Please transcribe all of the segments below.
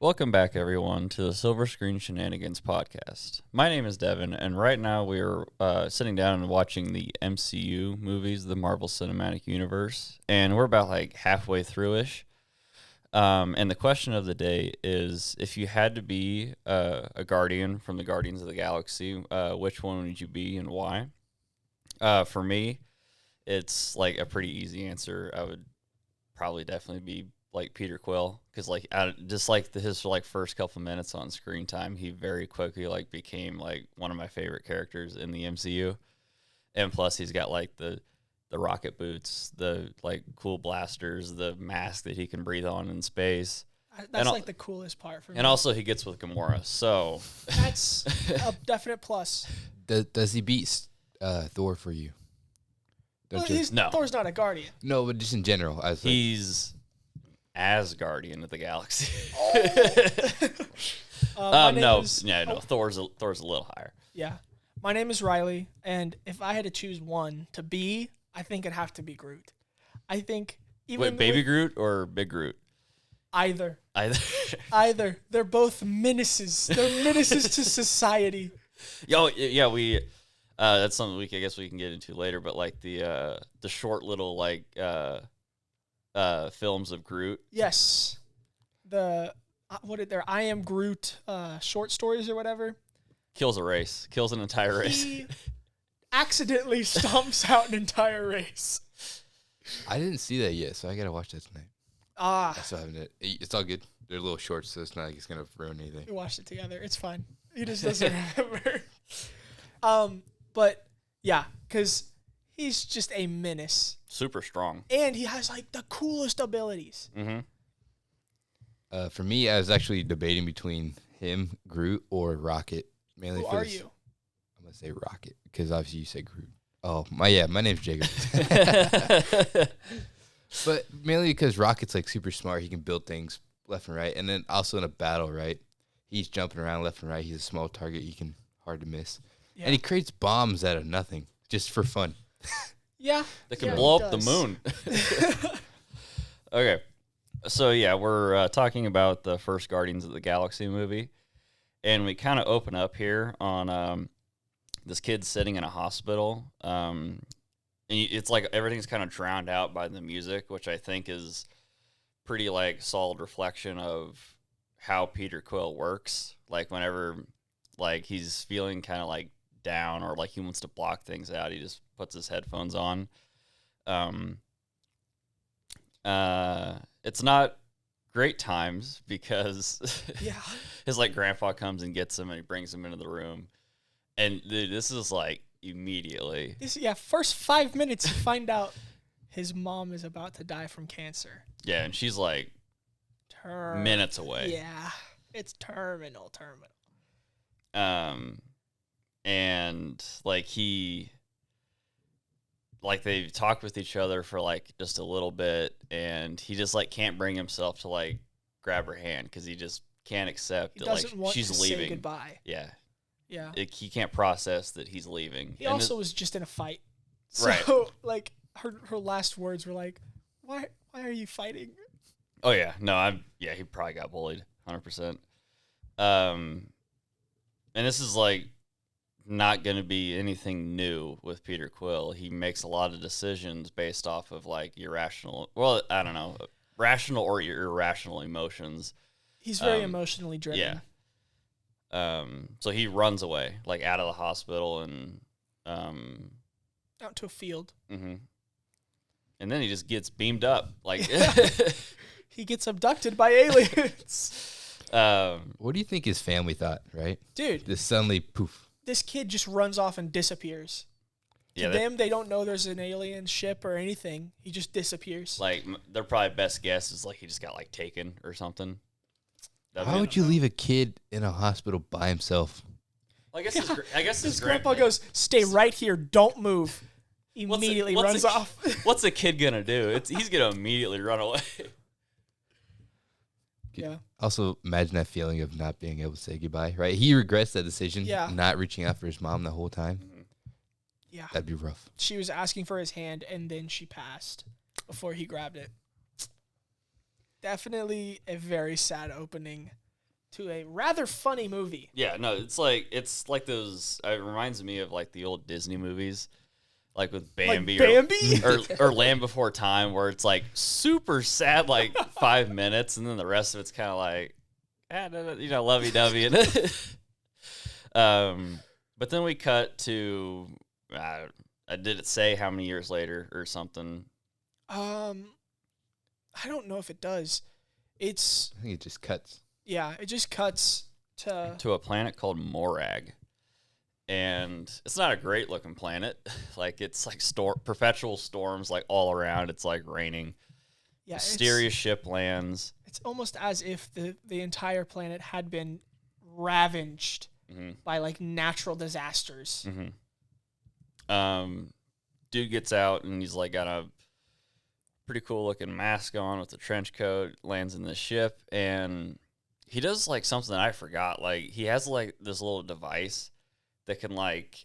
Welcome back, everyone, to the Silver Screen Shenanigans podcast. My name is Devin, and right now we are sitting down and watching the MCU movies, the Marvel Cinematic Universe, and we're about like halfway through-ish. And the question of the day is, if you had to be a Guardian from the Guardians of the Galaxy, which one would you be and why? For me, it's like a pretty easy answer. I would probably definitely be like Peter Quill, because like just like his like first couple minutes on screen time, he very quickly like became like one of my favorite characters in the MCU. And plus, he's got like the rocket boots, the like cool blasters, the mask that he can breathe on in space. That's like the coolest part for me. And also, he gets with Gamora, so that's a definite plus. Does he beat Thor for you? No, Thor's not a Guardian. No, but just in general, he's as Guardian of the Galaxy. No. Thor's a little higher. Yeah, my name is Riley, and if I had to choose one to be, I think it'd have to be Groot. I think Baby Groot or Big Groot? Either. They're both menaces. They're menaces to society. Yeah, we. That's something I guess we can get into later. But like the short little like films of Groot. Yes, the I Am Groot short stories or whatever. Kills an entire race. He accidentally stomps out an entire race. I didn't see that yet, so I gotta watch that tonight. I still haven't. It's all good. They're little shorts, so it's not like it's gonna ruin anything. We watched it together. It's fine. He just doesn't remember. But yeah, because he's just a menace. Super strong. And he has like the coolest abilities. Mm-hmm. For me, I was actually debating between him, Groot, or Rocket. Mainly Who are you? I'm gonna say Rocket because obviously you said Groot. Oh my name's Jacob. But mainly because Rocket's like super smart. He can build things left and right, and then also in a battle, right? He's jumping around left and right. He's a small target. He can hard to miss. Yeah. And he creates bombs out of nothing just for fun. Yeah. That can blow up the moon. Okay. So, yeah, we're talking about the first Guardians of the Galaxy movie. And we kind of open up here on this kid sitting in a hospital. And it's like everything's kind of drowned out by the music, which I think is pretty, like, solid reflection of how Peter Quill works. Like, whenever, like, he's feeling kind of, like, down or like he wants to block things out, he just puts his headphones on. It's not great times because his like grandpa comes and gets him and he brings him into the room, and dude, this is like immediately first 5 minutes you find out his mom is about to die from cancer. Yeah, and she's like minutes away. Yeah, it's terminal. And like they've talked with each other for like just a little bit, and he just like can't bring himself to like grab her hand because he just can't accept that like she's leaving. Say goodbye. Yeah. He can't process that he's leaving. He also was just in a fight, so right. Like her last words were like, "Why are you fighting?" Oh yeah, no, he probably got bullied, 100%. And this is like not going to be anything new with Peter Quill. He makes a lot of decisions based off of like rational or irrational emotions. He's very emotionally driven. Yeah. So he runs away, like out of the hospital and out to a field. Mm-hmm. And then he just gets beamed up, like he gets abducted by aliens. What do you think his family thought? Right, dude. Just suddenly poof. This kid just runs off and disappears. To them, they don't know there's an alien ship or anything. He just disappears. Like, their probably best guess is like he just got like taken or something. How would you leave a kid in a hospital by himself? Well, I guess his grandpa goes, "Stay right here, don't move." Immediately runs off. What's the kid gonna do? He's gonna immediately run away. Yeah. Also, imagine that feeling of not being able to say goodbye, right? He regrets that decision, not reaching out for his mom the whole time. Mm-hmm. Yeah. That'd be rough. She was asking for his hand, and then she passed before he grabbed it. Definitely a very sad opening. to a rather funny movie. Yeah, no, it's like those. It reminds me of like the old Disney movies, like with Bambi, or Land Before Time, where it's like super sad, like 5 minutes, and then the rest of it's kind of like, lovey-dovey. But then we cut to, did it say how many years later or something? I don't know if it does. I think it just cuts. Yeah, it just cuts to a planet called Morag. And it's not a great looking planet. Like it's like perpetual storms like all around. It's like raining. Yeah, mysterious ship lands. It's almost as if the entire planet had been ravaged by like natural disasters. Dude gets out and he's like got a pretty cool looking mask on with a trench coat, lands in the ship, and he does like something that I forgot. Like he has like this little device that can like,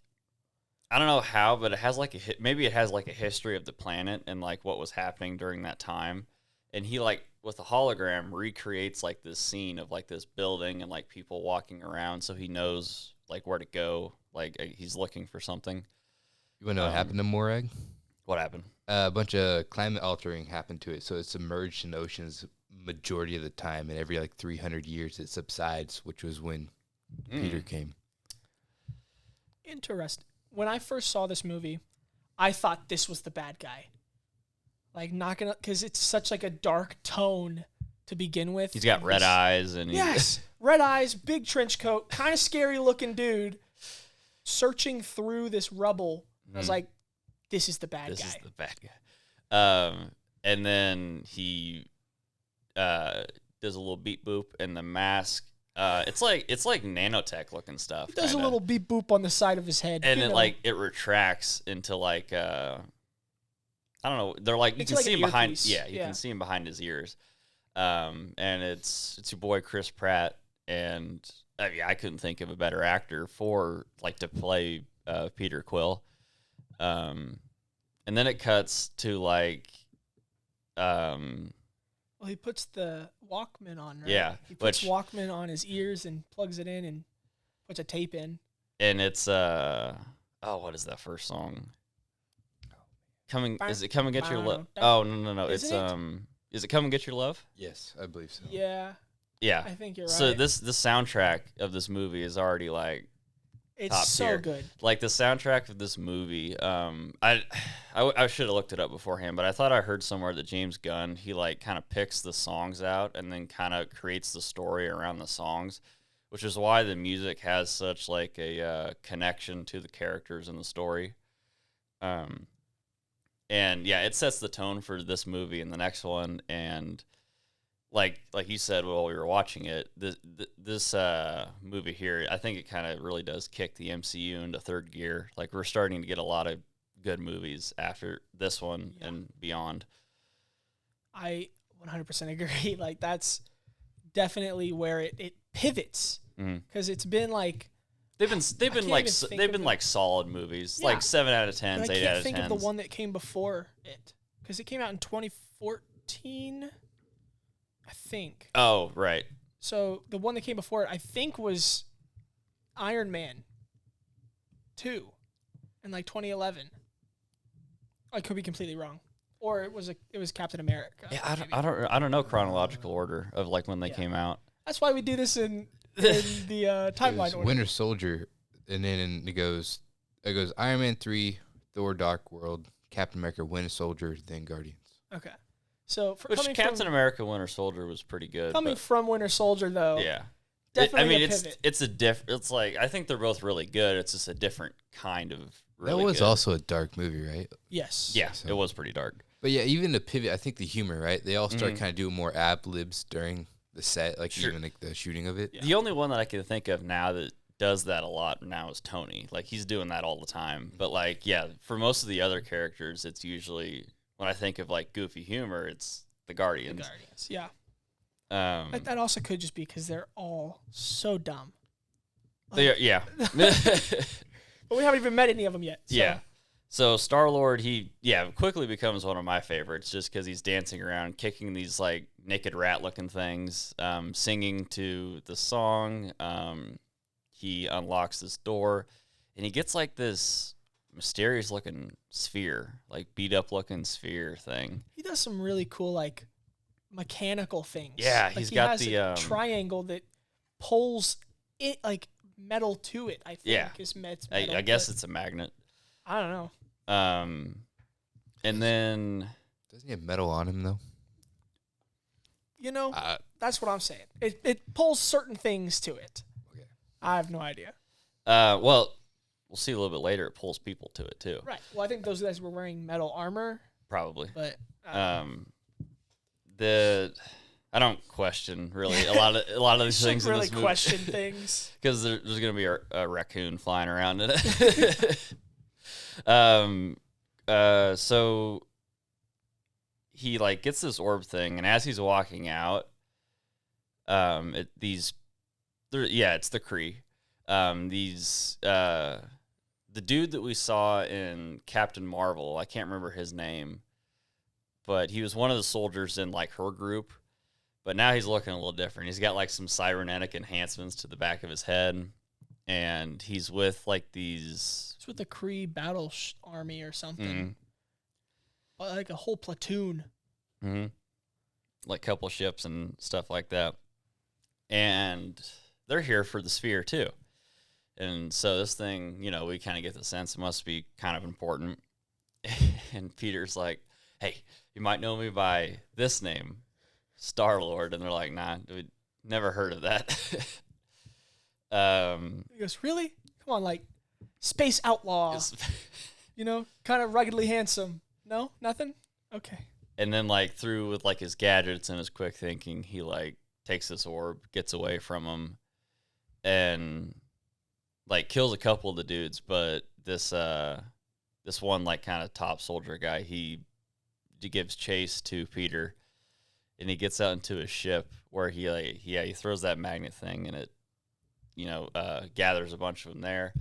I don't know how, but it has like maybe it has like a history of the planet and like what was happening during that time. And he like with a hologram recreates like this scene of like this building and like people walking around, so he knows like where to go. Like he's looking for something. You want to know what happened to Morag? What happened? A bunch of climate altering happened to it, so it's submerged in oceans majority of the time, and every like 300 years it subsides, which was when Peter came. Interesting. When I first saw this movie, I thought this was the bad guy. Like not gonna, because it's such like a dark tone to begin with. He's got red eyes and red eyes, big trench coat, kind of scary looking dude, searching through this rubble. I was like, this is the bad guy. This is the bad guy. And then he does a little beep boop, and the mask. It's like nanotech looking stuff. He does a little beep boop on the side of his head, and it retracts into like I don't know. They're like you can see him behind. Piece. Yeah, you can see him behind his ears. And it's your boy Chris Pratt, and I couldn't think of a better actor for like to play Peter Quill. And then it cuts to like, well, he puts the Walkman on, right? Yeah. He puts Walkman on his ears and plugs it in and puts a tape in. And it's, what is that first song? Is it Come and Get Your Love? Oh, no. Is it Come and Get Your Love? Yes, I believe so. Yeah. Yeah. I think you're right. So the soundtrack of this movie is already like, it's top so tier. Good. Like the soundtrack of this movie, I should have looked it up beforehand, but I thought I heard somewhere that James Gunn, he like kind of picks the songs out and then kind of creates the story around the songs, which is why the music has such like a connection to the characters in the story. And yeah, it sets the tone for this movie and the next one. And like you said while we were watching it, this movie here, I think it kind of really does kick the MCU into third gear. Like we're starting to get a lot of good movies after this one and beyond. I 100% agree. Like that's definitely where it pivots, because it's been like they've been like solid movies, like 7 out of 10, 8 out of 10. I can't think of the one that came before it, because it came out in 2014. I think. Oh, right. So the one that came before it, I think, was Iron Man 2 in like 2011. I could be completely wrong, or it was Captain America. Yeah, I don't know chronological order of like when they came out. That's why we do this in the timeline order. Winter Soldier, and then it goes Iron Man 3, Thor: Dark World, Captain America, Winter Soldier, then Guardians. Okay. So Captain America Winter Soldier was pretty good. Coming from Winter Soldier though. Yeah. Definitely it's like I think they're both really good. It's just a different kind of really that was good. Also a dark movie, right? Yes. Yeah, it was pretty dark. But yeah, even the pivot, I think the humor, right? They all start kind of doing more ad libs during the set, like even like the shooting of it. Yeah. The only one that I can think of now that does that a lot now is Tony. Like he's doing that all the time. But like, yeah, for most of the other characters, it's usually when I think of like goofy humor, it's the Guardians. Yeah. That also could just be because they're all so dumb. They are, yeah. But we haven't even met any of them yet. So. Yeah. So Star-Lord, he quickly becomes one of my favorites just because he's dancing around, kicking these like naked rat-looking things, singing to the song. He unlocks this door, and he gets like this mysterious-looking sphere, like beat-up-looking sphere thing. He does some really cool like mechanical things. Yeah, like he's he got has the a triangle that pulls it like metal to it. I think Yeah. is metal, I guess it's a magnet. I don't know. And then Doesn't he have metal on him though? You know, that's what I'm saying. It pulls certain things to it. Okay. I have no idea. well, we'll see a little bit later. It pulls people to it too. Right. Well, I think those guys were wearing metal armor, Probably. but I don't question really a lot of these things in really this movie. question things. Because there's gonna be a raccoon flying around in it. So he like gets this orb thing, and as he's walking out, it's the Kree. The dude that we saw in Captain Marvel, I can't remember his name, but he was one of the soldiers in like her group. But now he's looking a little different. He's got like some cybernetic enhancements to the back of his head, and he's with like these. It's with the Kree battle army or something. Like a whole platoon. Mm-hmm. Like couple ships and stuff like that. And they're here for the sphere too. And so this thing, we kind of get the sense it must be kind of important. And Peter's like, hey, you might know me by this name, Star-Lord. And they're like, nah, we never heard of that. He goes, really? Come on, like space outlaw. Kind of ruggedly handsome. No, nothing. Okay. And then like through with like his gadgets and his quick thinking, he like takes this orb, gets away from him, and like kills a couple of the dudes. But this one like kind of top soldier guy, he gives chase to Peter, and he gets out into his ship where he throws that magnet thing, and it gathers a bunch of them there.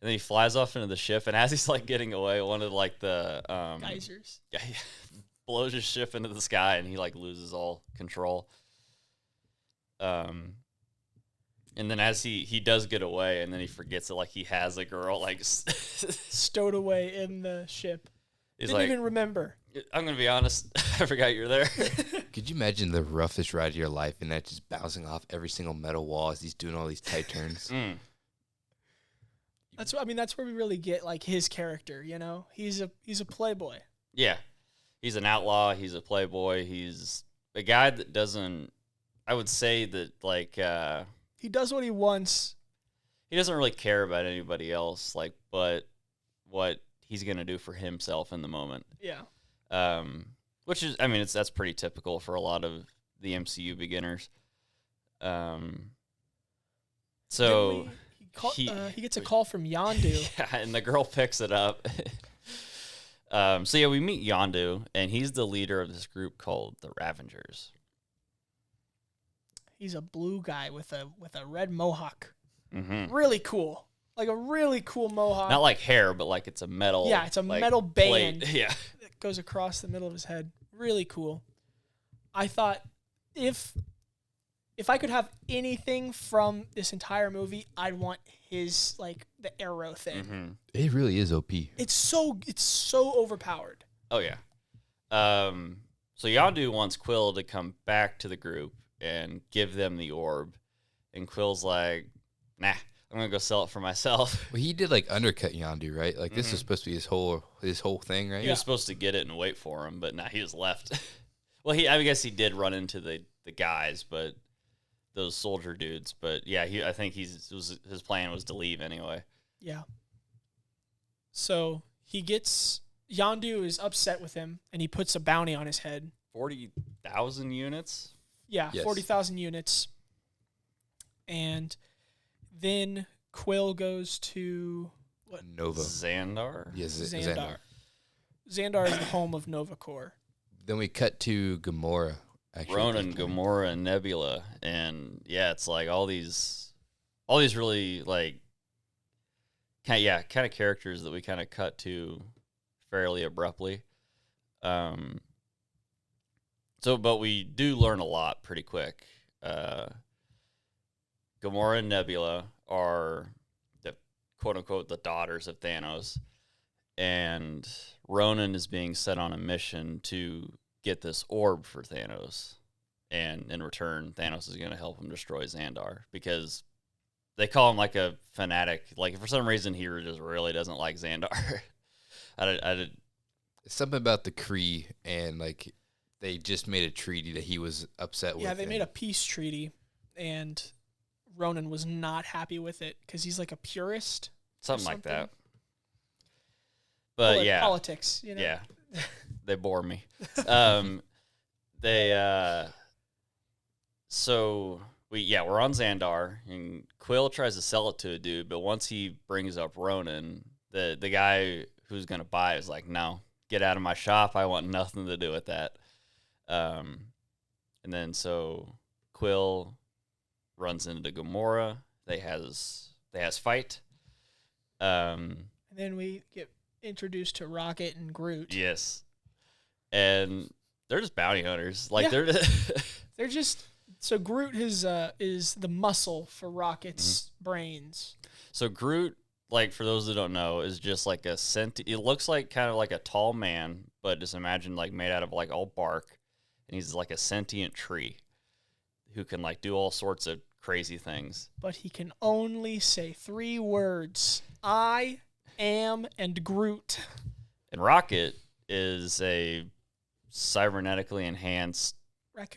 And then he flies off into the ship, and as he's like getting away, one of like the geysers blows his ship into the sky, and he like loses all control. And then as he does get away, and then he forgets that like he has a girl like stowed away in the ship. He's Didn't like, even remember. I'm gonna be honest, I forgot you're there. Could you imagine the roughest ride of your life and that just bouncing off every single metal wall as he's doing all these tight turns? That's where we really get like his character. He's a playboy. Yeah, he's an outlaw. He's a playboy. He's a guy that doesn't. I would say that like he does what he wants. He doesn't really care about anybody else, like, but what he's gonna do for himself in the moment. Yeah. Which is, that's pretty typical for a lot of the MCU beginners. So he gets a call from Yondu. Yeah, and the girl picks it up. We meet Yondu, and he's the leader of this group called the Ravengers. He's a blue guy with a red mohawk. Mm-hmm. Really cool. Like a really cool mohawk. Not like hair, but like it's a metal. Yeah, it's a like, metal band. Plate. Yeah. That goes across the middle of his head. Really cool. I thought if I could have anything from this entire movie, I'd want his like the arrow thing. Mm-hmm. It really is OP. It's so overpowered. Oh yeah. So Yondu wants Quill to come back to the group and give them the orb, and Quill's like, nah, I'm gonna go sell it for myself. Well, he did like undercut Yondu, right? Like this is supposed to be his whole thing, right? He was supposed to get it and wait for him, but nah, he just left. Well, I guess he did run into the guys, but those soldier dudes. But yeah, I think his plan was to leave anyway. Yeah. So Yondu is upset with him, and he puts a bounty on his head. 40,000 units. Yeah, yes. 40,000 units. And then Quill goes to what? Nova. Xandar? Yes, Xandar. Xandar is the home of Nova Corps. Then we cut to Gamora. Actually, Ronan, Gamora, and Nebula. And yeah, it's like all these really like kind of characters that we kind of cut to fairly abruptly. But we do learn a lot pretty quick. Gamora and Nebula are the quote-unquote the daughters of Thanos, and Ronan is being set on a mission to get this orb for Thanos, and in return, Thanos is going to help him destroy Xandar, because they call him like a fanatic. Like, for some reason, he just really doesn't like Xandar. Something about the Kree, and like they just made a treaty that he was upset with. Yeah, they made a peace treaty, and Ronan was not happy with it because he's like a purist. Something like that. But yeah, politics. You know? Yeah, they bore me. So we're on Xandar, and Quill tries to sell it to a dude, but once he brings up Ronan, the guy who's gonna buy is like, no, get out of my shop. I want nothing to do with that. And then so Quill runs into Gamora. They has fight. And then we get introduced to Rocket and Groot. Yes. And they're just bounty hunters. Like they're just so Groot is the muscle for Rocket's brains. So Groot, like, for those that don't know, is just like it looks like kind of like a tall man, but just imagine like made out of like all bark, and he's like a sentient tree who can like do all sorts of crazy things. But he can only say 3 words: I am and Groot. And Rocket is a cybernetically enhanced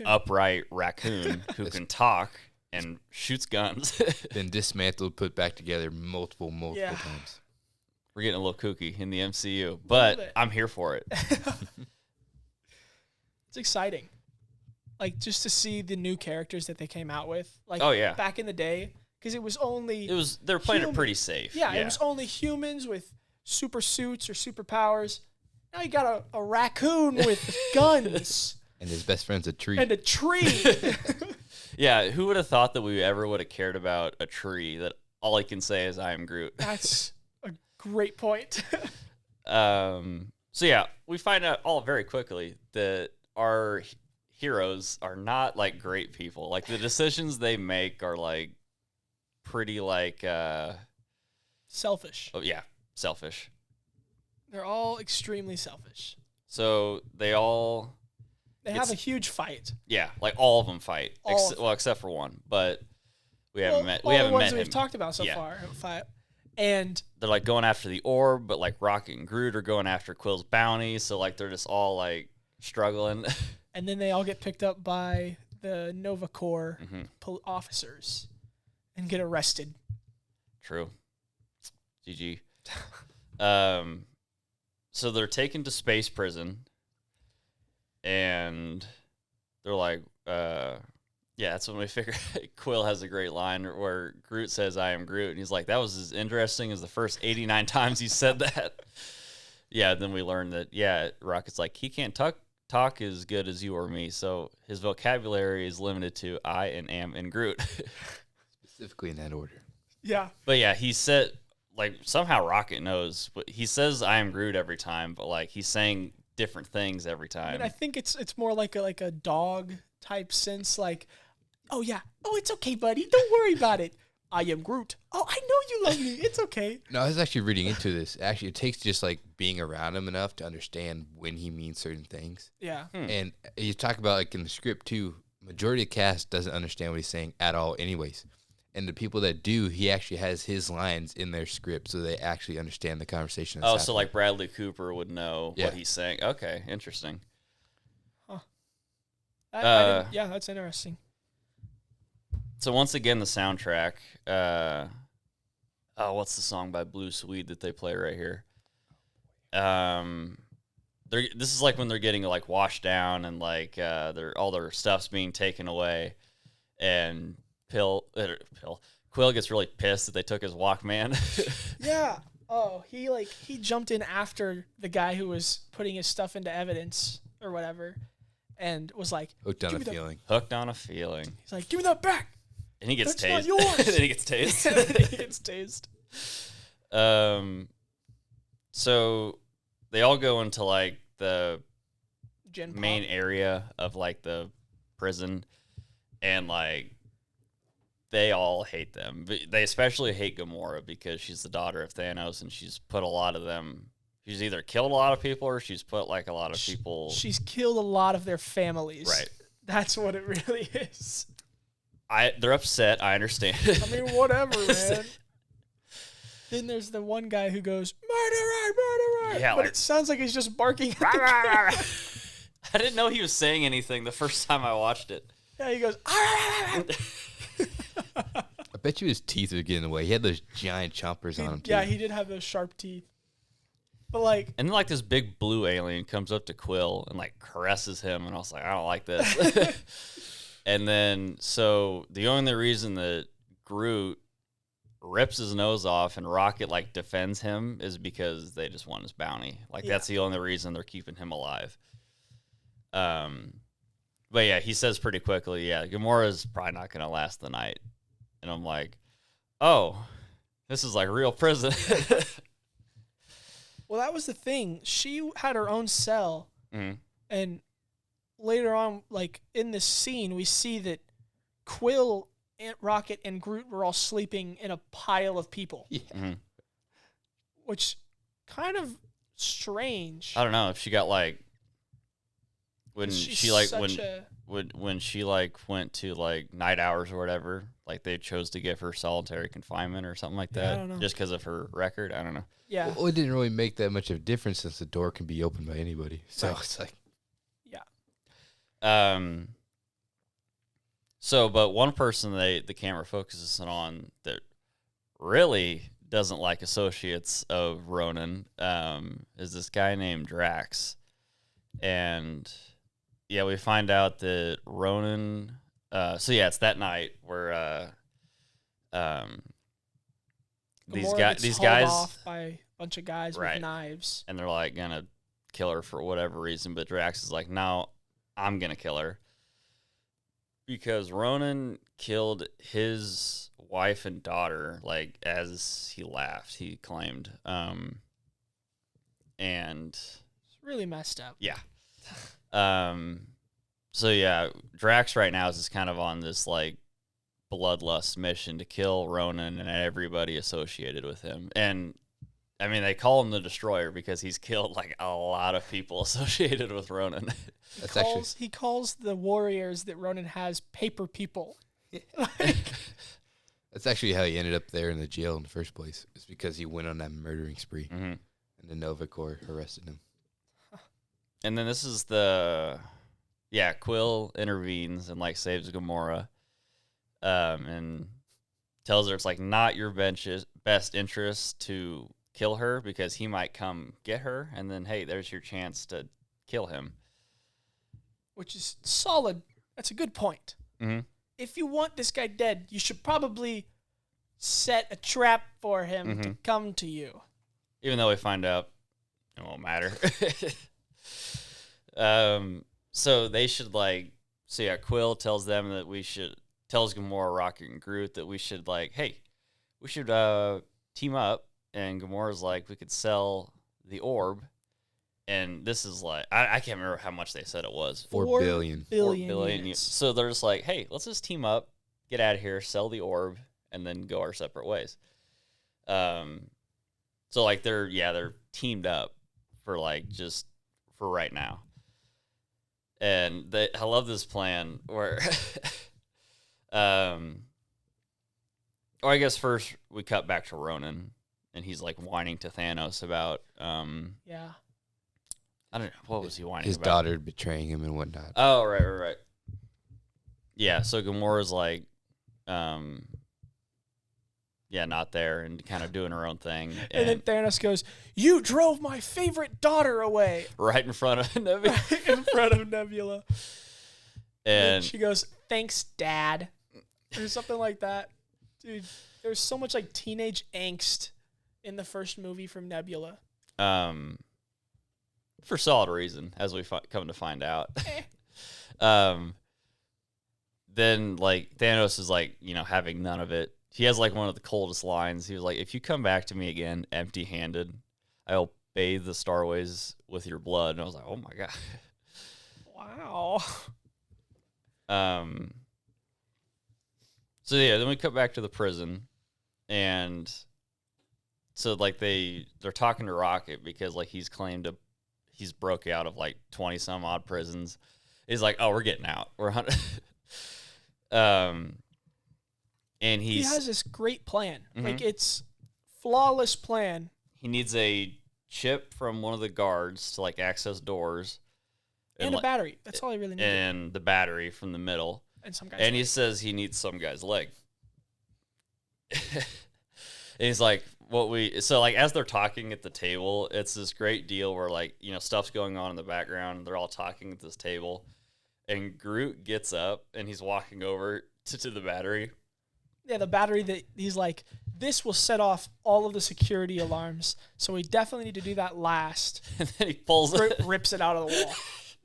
upright raccoon who can talk and shoots guns. Been dismantled, put back together multiple times. We're getting a little kooky in the MCU, but I'm here for it. It's exciting. Like, just to see the new characters that they came out with. Like, back in the day, because it was they were playing it pretty safe. Yeah, it was only humans with super suits or superpowers. Now you got a raccoon with guns. And his best friend's a tree. And a tree. Yeah, who would have thought that we ever would have cared about a tree that all he can say is I am Groot? That's a great point. So yeah, we find out all very quickly that our heroes are not like great people. Like, the decisions they make are like pretty like selfish. Oh yeah, selfish. They're all extremely selfish. So they have a huge fight. Yeah, like all of them fight, except for one. But we haven't met. We haven't met him. We've talked about so far. Fight. And they're like going after the orb, but like Rocket and Groot are going after Quill's bounty. So like they're just all like struggling. And then they all get picked up by the Nova Corps officers and get arrested. True. GG. So they're taken to space prison, and they're like, that's when we figure Quill has a great line where Groot says, I am Groot. And he's like, that was as interesting as the first 89 times he said that. Yeah, then we learn that, Rocket's like, he can't talk as good as you or me, so his vocabulary is limited to I and am and Groot. Specifically in that order. Yeah. But yeah, he said, like, somehow Rocket knows, but he says I am Groot every time, but like he's saying different things every time. I mean, I think it's more like a dog type sense, like, oh it's okay, buddy, don't worry about it. I am Groot. Oh, I know you love me. It's okay. No, I was actually reading into this. Actually, it takes just like being around him enough to understand when he means certain things. Yeah. And you talk about like in the script too, majority of the cast doesn't understand what he's saying at all anyways. And the people that do, he actually has his lines in their script so they actually understand the conversation. Oh, so like Bradley Cooper would know what he's saying. Okay, interesting. Huh. That's interesting. So once again, the soundtrack. What's the song by Blue Swede that they play right here? This is like when they're getting like washed down and like all their stuff's being taken away, and Quill gets really pissed that they took his Walkman. Yeah. Oh, he jumped in after the guy who was putting his stuff into evidence or whatever, and was like, hooked on a feeling. Hooked on a feeling. He's like, give me that back. And he gets tased. That's not yours. Then he gets tased. He gets tased. So they all go into like the Gen main Pop. area of like the prison, and like they all hate them. But they especially hate Gamora because she's the daughter of Thanos, and she's put a lot of them. She's either killed a lot of people or she's put like a lot of people. She's killed a lot of their families. Right. That's what it really is. They're upset. I understand. I mean, whatever, man. Then there's the one guy who goes, murderer, murderer. Yeah, but like, it sounds like he's just barking at the camera. I didn't know he was saying anything the first time I watched it. Yeah, he goes, I bet you his teeth would get in the way. He had those giant chompers on him, too. yeah, he did have those sharp teeth. But like, And then like this big blue alien comes up to Quill and like caresses him, and I was like, I don't like this. And then so the only reason that Groot rips his nose off and Rocket like defends him is because they just want his bounty. Like that's the only reason they're keeping him alive. But yeah, he says pretty quickly, yeah, Gamora's probably not gonna last the night. And I'm like, oh, this is like real prison. well, that was the thing. She had her own cell, Mhm. and later on, like in this scene, we see that Quill, Aunt Rocket, and Groot were all sleeping in a pile of people, Yeah. Mhm. which kind of strange. I don't know if she got like when She's she like such a- when she like went to like night hours or whatever, like they chose to give her solitary confinement or something like Yeah, I that, don't know. just because of her record. I don't know. Yeah, Well, it didn't really make that much of a difference since the door can be opened by anybody. So Right. it's like, So, but one person the camera focuses on that really doesn't like associates of Ronan is this guy named Drax, and yeah, we find out that Ronan. So yeah, it's that night where Gamora gets these hauled guys, off by a bunch of guys Right. with knives. and they're like gonna kill her for whatever reason, but Drax is like, no, I'm gonna kill her. Because Ronan killed his wife and daughter, like, as he laughed, he claimed. And, It's really messed up. yeah. So, yeah, Drax right now is just kind of on this, like, bloodlust mission to kill Ronan and everybody associated with him. And, I mean, they call him the Destroyer because he's killed, like, a lot of people associated with Ronan. He calls the warriors that Ronan has paper people. that's actually how he ended up there in the jail in the first place. It's because he went on that murdering spree, Mm-hmm. and the Nova Corps arrested him. And then this is Quill intervenes and like saves Gamora, and tells her it's like not your best interest to kill her because he might come get her, and then hey, there's your chance to kill him. Which is solid. That's a good point. Mm-hmm. If you want this guy dead, you should probably set a trap for him to come to you. Even though we find out it won't matter. So they should Quill tells them that tells Gamora, Rocket, and Groot that we should team up, and Gamora's like, we could sell the orb, and this is like, I can't remember how much they said it was. 4 billion. 4 billion. units. So they're just like, hey, let's just team up, get out of here, sell the orb, and then go our separate ways. So like they're teamed up for just for right now. And I love this plan where, or I guess first we cut back to Ronan, and he's like whining to Thanos about, Yeah. I don't know, what was he whining His about? daughter betraying him and whatnot. Oh, right. Yeah, so Gamora's like, not there and kind of doing her own thing. And then Thanos goes, "You drove my favorite daughter away." Right in front of Nebula. In front of Nebula. And she goes, "Thanks, Dad," or something like that. Dude, there's so much like teenage angst in the first movie from Nebula. For solid reason, as we come to find out. Then like Thanos is like, having none of it. He has like one of the coldest lines. He was like, "If you come back to me again empty-handed, I will bathe the starways with your blood. And I was like, oh my God. Wow. So yeah, then we cut back to the prison, and so like they're talking to Rocket because like he's broke out of like 20 some odd prisons. He's like, oh, we're getting out. We're and he has this great plan. Mm-hmm. Like, it's flawless plan. He needs a chip from one of the guards to like access doors. And a battery. That's all he really needed. And the battery from the middle. And some guy's And leg. he says he needs some guy's leg. And he's like, so like as they're talking at the table, it's this great deal where like, you know, stuff's going on in the background. They're all talking at this table. And Groot gets up and he's walking over to the battery. Yeah, the battery that he's like, this will set off all of the security alarms. So we definitely need to do that last. And then he pulls it. Rips it out of the wall.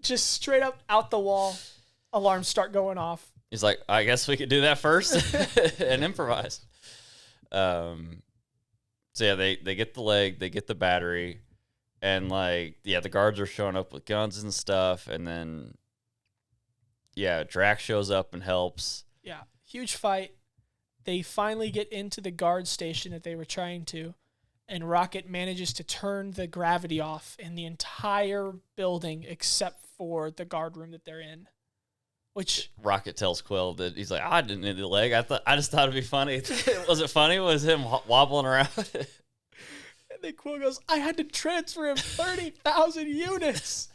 Just straight up out the wall. Alarms start going off. He's like, I guess we could do that first and improvise. So yeah, they get the leg, they get the battery, and like, yeah, the guards are showing up with guns and stuff, and then yeah, Drax shows up and helps. Yeah, huge fight. They finally get into the guard station that they were trying to, and Rocket manages to turn the gravity off in the entire building except for the guard room that they're in. Which Rocket tells Quill that he's like, I didn't need the leg. I just thought it'd be funny. Was it funny? Was him wobbling around? And then Quill goes, I had to transfer him 30,000 units.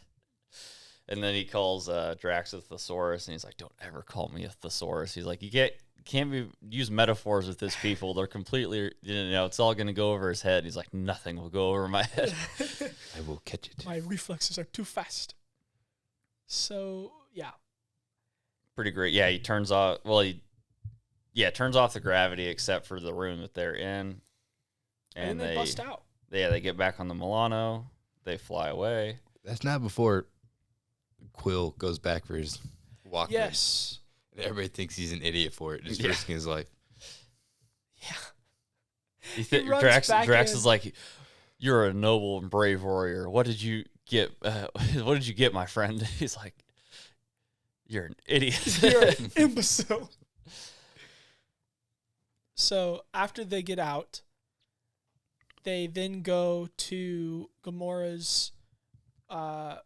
And then he calls Drax a thesaurus, and he's like, don't ever call me a thesaurus. He's like, you can't use metaphors with his people. They're completely, you know, it's all going to go over his head. He's like, nothing will go over my head. I will catch it. My reflexes are too fast. So, yeah. Pretty great. Yeah, he turns off, turns off the gravity except for the room that they're in. And they bust out. Yeah, they get back on the Milano. They fly away. That's not before Quill goes back for his walk. Yes. And everybody thinks he's an idiot for it, just risking his life. Yeah. Drax is like, you're a noble and brave warrior. What did you get? What did you get, my friend? He's like, you're an idiot. You're an imbecile. So after they get out, they then go to Gamora's buyer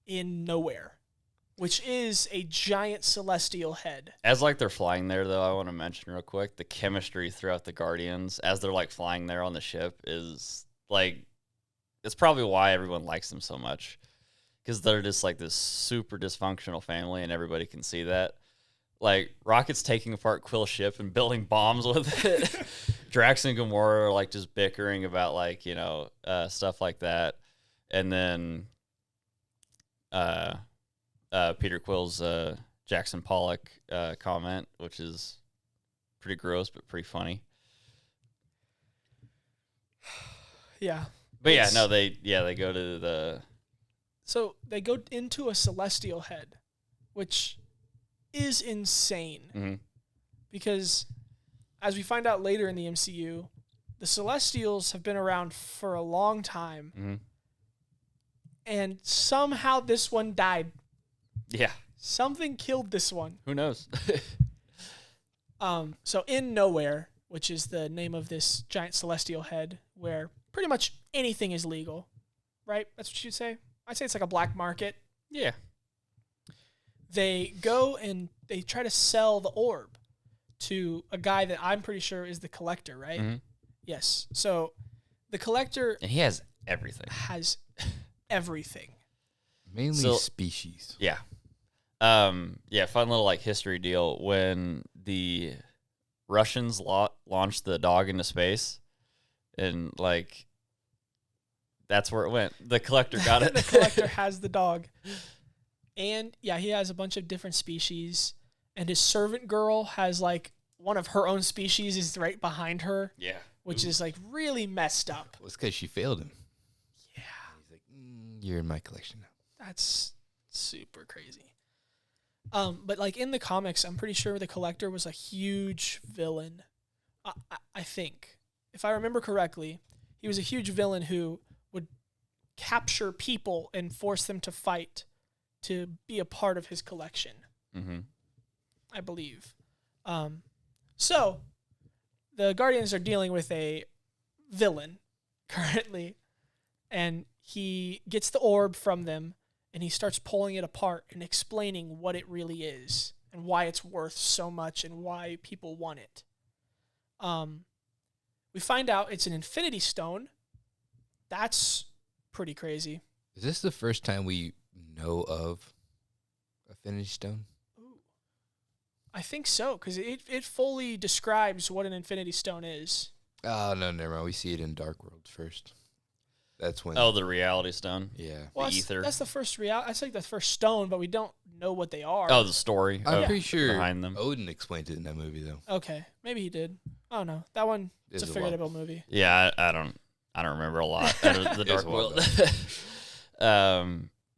in nowhere, which is a giant celestial head. As like they're flying there, though, I want to mention real quick, the chemistry throughout the Guardians as they're like flying there on the ship is like, it's probably why everyone likes them so much. Because they're just like this super dysfunctional family, and everybody can see that. Like, Rocket's taking apart Quill's ship and building bombs with it. Drax and Gamora are like just bickering about like, you know, stuff like that. And then Peter Quill's Jackson Pollock comment, which is pretty gross but pretty funny. Yeah. But yeah, no, they go to the... So they go into a celestial head, which is insane. Mm-hmm. Because as we find out later in the MCU, the Celestials have been around for a long time. Mm-hmm. And somehow this one died. Yeah. Something killed this one. Who knows? So in Nowhere, which is the name of this giant celestial head, where pretty much anything is legal, right? That's what you'd say? I'd say it's like a black market. Yeah. They go and they try to sell the orb to a guy that I'm pretty sure is the Collector, right? Mm-hmm. Yes. So the Collector And he has everything. has everything. Mainly species. Yeah. Fun little like history deal. When the Russians launched the dog into space, and like that's where it went. The Collector got it. The Collector has the dog. And yeah, he has a bunch of different species. And his servant girl has like one of her own species is right behind her. Yeah. Which is like really messed up. Well, it's because she failed him. Yeah. He's like, you're in my collection now. That's super crazy. But like in the comics, I'm pretty sure the Collector was a huge villain. I think, if I remember correctly, he was a huge villain who would capture people and force them to fight to be a part of his collection. Mm-hmm. I believe. So the Guardians are dealing with a villain currently, and he gets the orb from them, and he starts pulling it apart and explaining what it really is and why it's worth so much and why people want it. We find out it's an Infinity Stone. That's pretty crazy. Is this the first time we know of Infinity Stone? Ooh. I think so, because it fully describes what an Infinity Stone is. Oh, no, never mind. We see it in Dark World first. That's when... Oh, the Reality Stone. Yeah. Well, the ether. That's the first reality. That's like the first stone, but we don't know what they are. Oh, the story. I'm pretty sure behind them. Odin explained it in that movie, though. Okay, maybe he did. I don't know. That one, it's a forgettable movie. Yeah, I don't remember a lot out of the Dark World.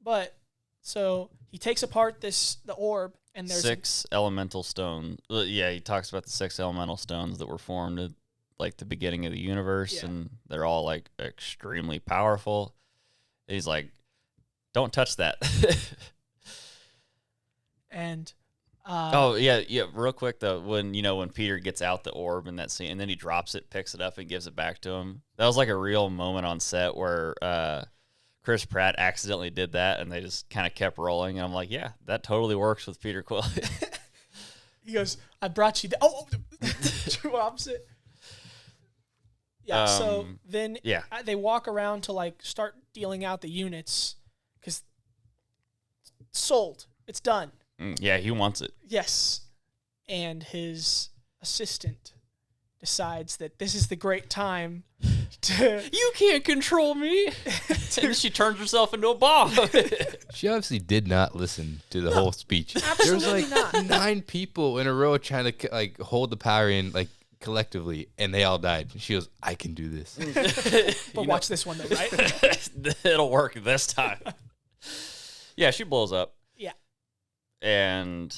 But so he takes apart the orb, and there's 6 elemental stones. Yeah, he talks about the 6 elemental stones that were formed at like the beginning of the universe, and they're all like extremely powerful. And he's like, "Don't touch that." And real quick though, when Peter gets out the orb in that scene, and then he drops it, picks it up, and gives it back to him. That was like a real moment on set where Chris Pratt accidentally did that, and they just kind of kept rolling. And I'm like, yeah, that totally works with Peter Quill. He goes, "I brought you." True opposite. Yeah. So then, they walk around to like start dealing out the units because sold. It's done. Yeah, he wants it. Yes. And his assistant decides that this is the great time to... You can't control me. And then she turns herself into a bomb. She obviously did not listen to the whole speech. Absolutely there was like not. 9 people in a row trying to like hold the power in like collectively, and they all died. She goes, "I can do this." But watch this one though, right? It'll work this time. Yeah, she blows up. Yeah. And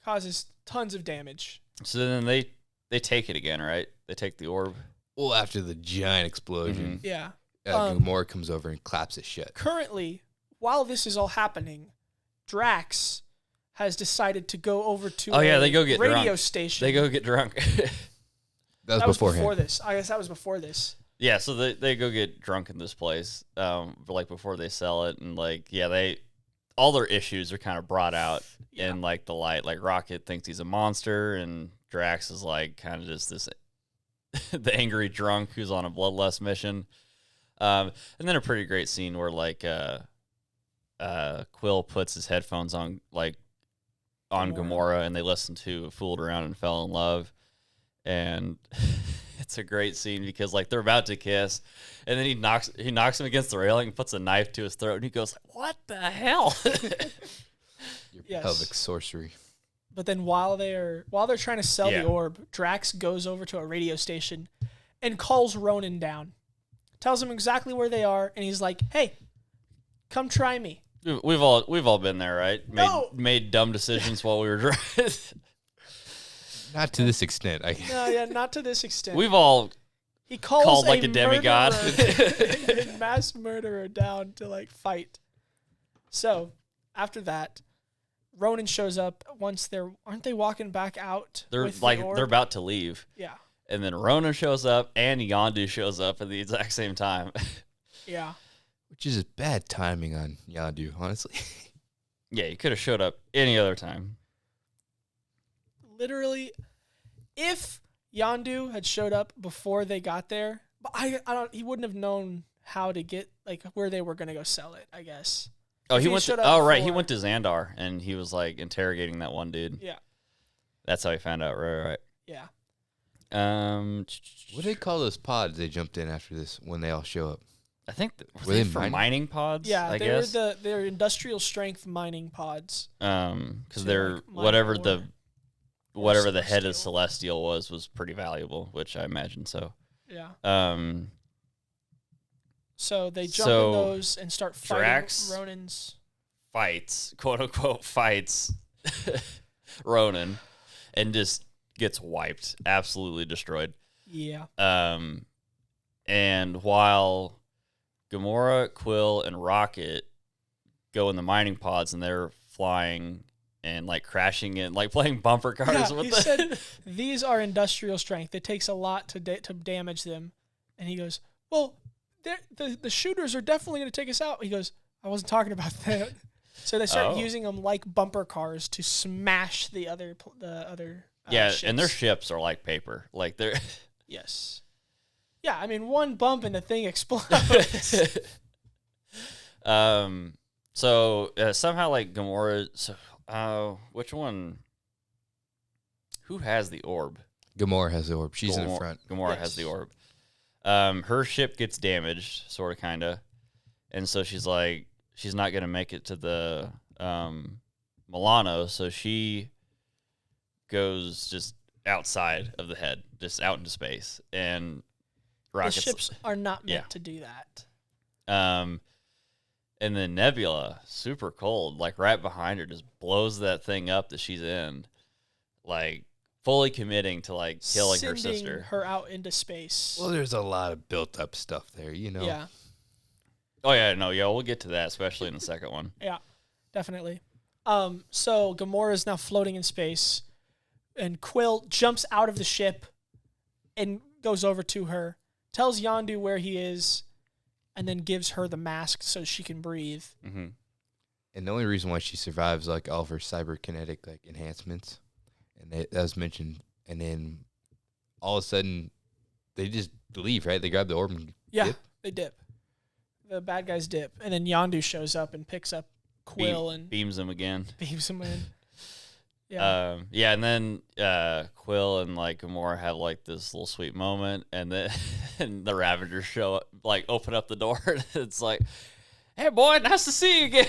causes tons of damage. So then they take it again, right? They take the orb. Well, after the giant explosion, Yeah. Gamora comes over and claps it shut. Currently, while this is all happening, Drax has decided to go over to they go get radio drunk. station. They go get drunk. That was beforehand. Before this. I guess that was before this. Yeah, so they go get drunk in this place, like before they sell it, and like all their issues are kind of brought out in like the light. Like Rocket thinks he's a monster, and Drax is like kind of just this the angry drunk who's on a bloodlust mission. And then a pretty great scene where like Quill puts his headphones on Gamora, and they listen to "Fooled Around and Fell in Love," and it's a great scene because like they're about to kiss, and then he knocks him against the railing and puts a knife to his throat, and he goes, "What the hell?" Your pelvic sorcery. But then while they're trying to sell the orb, Drax goes over to a radio station and calls Ronan down. Tells him exactly where they are, and he's like, "Hey, come try me." We've all been there, right? Made dumb decisions while we were driving. Not to this extent. Not to this extent. We've all he calls called like a demigod, a mass murderer down to like fight. So after that, Ronan shows up. Aren't they walking back out? They're they're about to leave. Yeah. And then Ronan shows up and Yondu shows up at the exact same time. Yeah. Which is bad timing on Yondu, honestly. Yeah, he could have showed up any other time. Literally, if Yondu had showed up before they got there, but he wouldn't have known how to get like where they were going to go sell it, I guess. Oh, he went to Xandar and he was like interrogating that one dude. Yeah. That's how he found out, right? Yeah. What do they call those pods they jumped in after this when they all show up? I think were they for mining pods? Yeah, guess? they're industrial strength mining pods. Because they're whatever the head of Celestial was pretty valuable, which I imagine so. Yeah. So they jump in those and start fighting Drax Ronan's. Quote unquote fights Ronan, and just gets wiped, absolutely destroyed. Yeah. And while Gamora, Quill, and Rocket go in the mining pods and they're flying and like crashing in, like playing bumper cars with he them. said these are industrial strength. It takes a lot to damage them. And he goes, well, the shooters are definitely going to take us out. He goes, I wasn't talking about that. So they start using them like bumper cars to smash the other ships. And their ships are like paper. Like they're yes. Yeah, I mean, one bump and the thing explodes. So somehow like Gamora. So which one? Who has the orb? Gamora has the orb. She's in the front. Gamora has the orb. Her ship gets damaged, sort of, kind of, and so she's like, she's not gonna make it to the Milano, so she goes just outside of the head, just out into space, and the ships are not meant to do that. And then Nebula, super cold, like right behind her, just blows that thing up that she's in, like fully committing to like killing her sister. Her out into space. Well, there's a lot of built up stuff there, Yeah. Oh yeah, no, we'll get to that, especially in the second one. Yeah, definitely. So Gamora is now floating in space, and Quill jumps out of the ship and goes over to her, tells Yondu where he is, and then gives her the mask so she can breathe. Mm-hmm. And the only reason why she survives, like, all of her cyberkinetic like enhancements, and that was mentioned. And then all of a sudden, they just leave, right? They grab the orb and dip. They dip. The bad guys dip, and then Yondu shows up and picks up Quill and beams him again. Beams him in. Yeah. And then Quill and like Gamora have like this little sweet moment, and then and the Ravagers show up, like open up the door, and it's like, "Hey, boy, nice to see you again."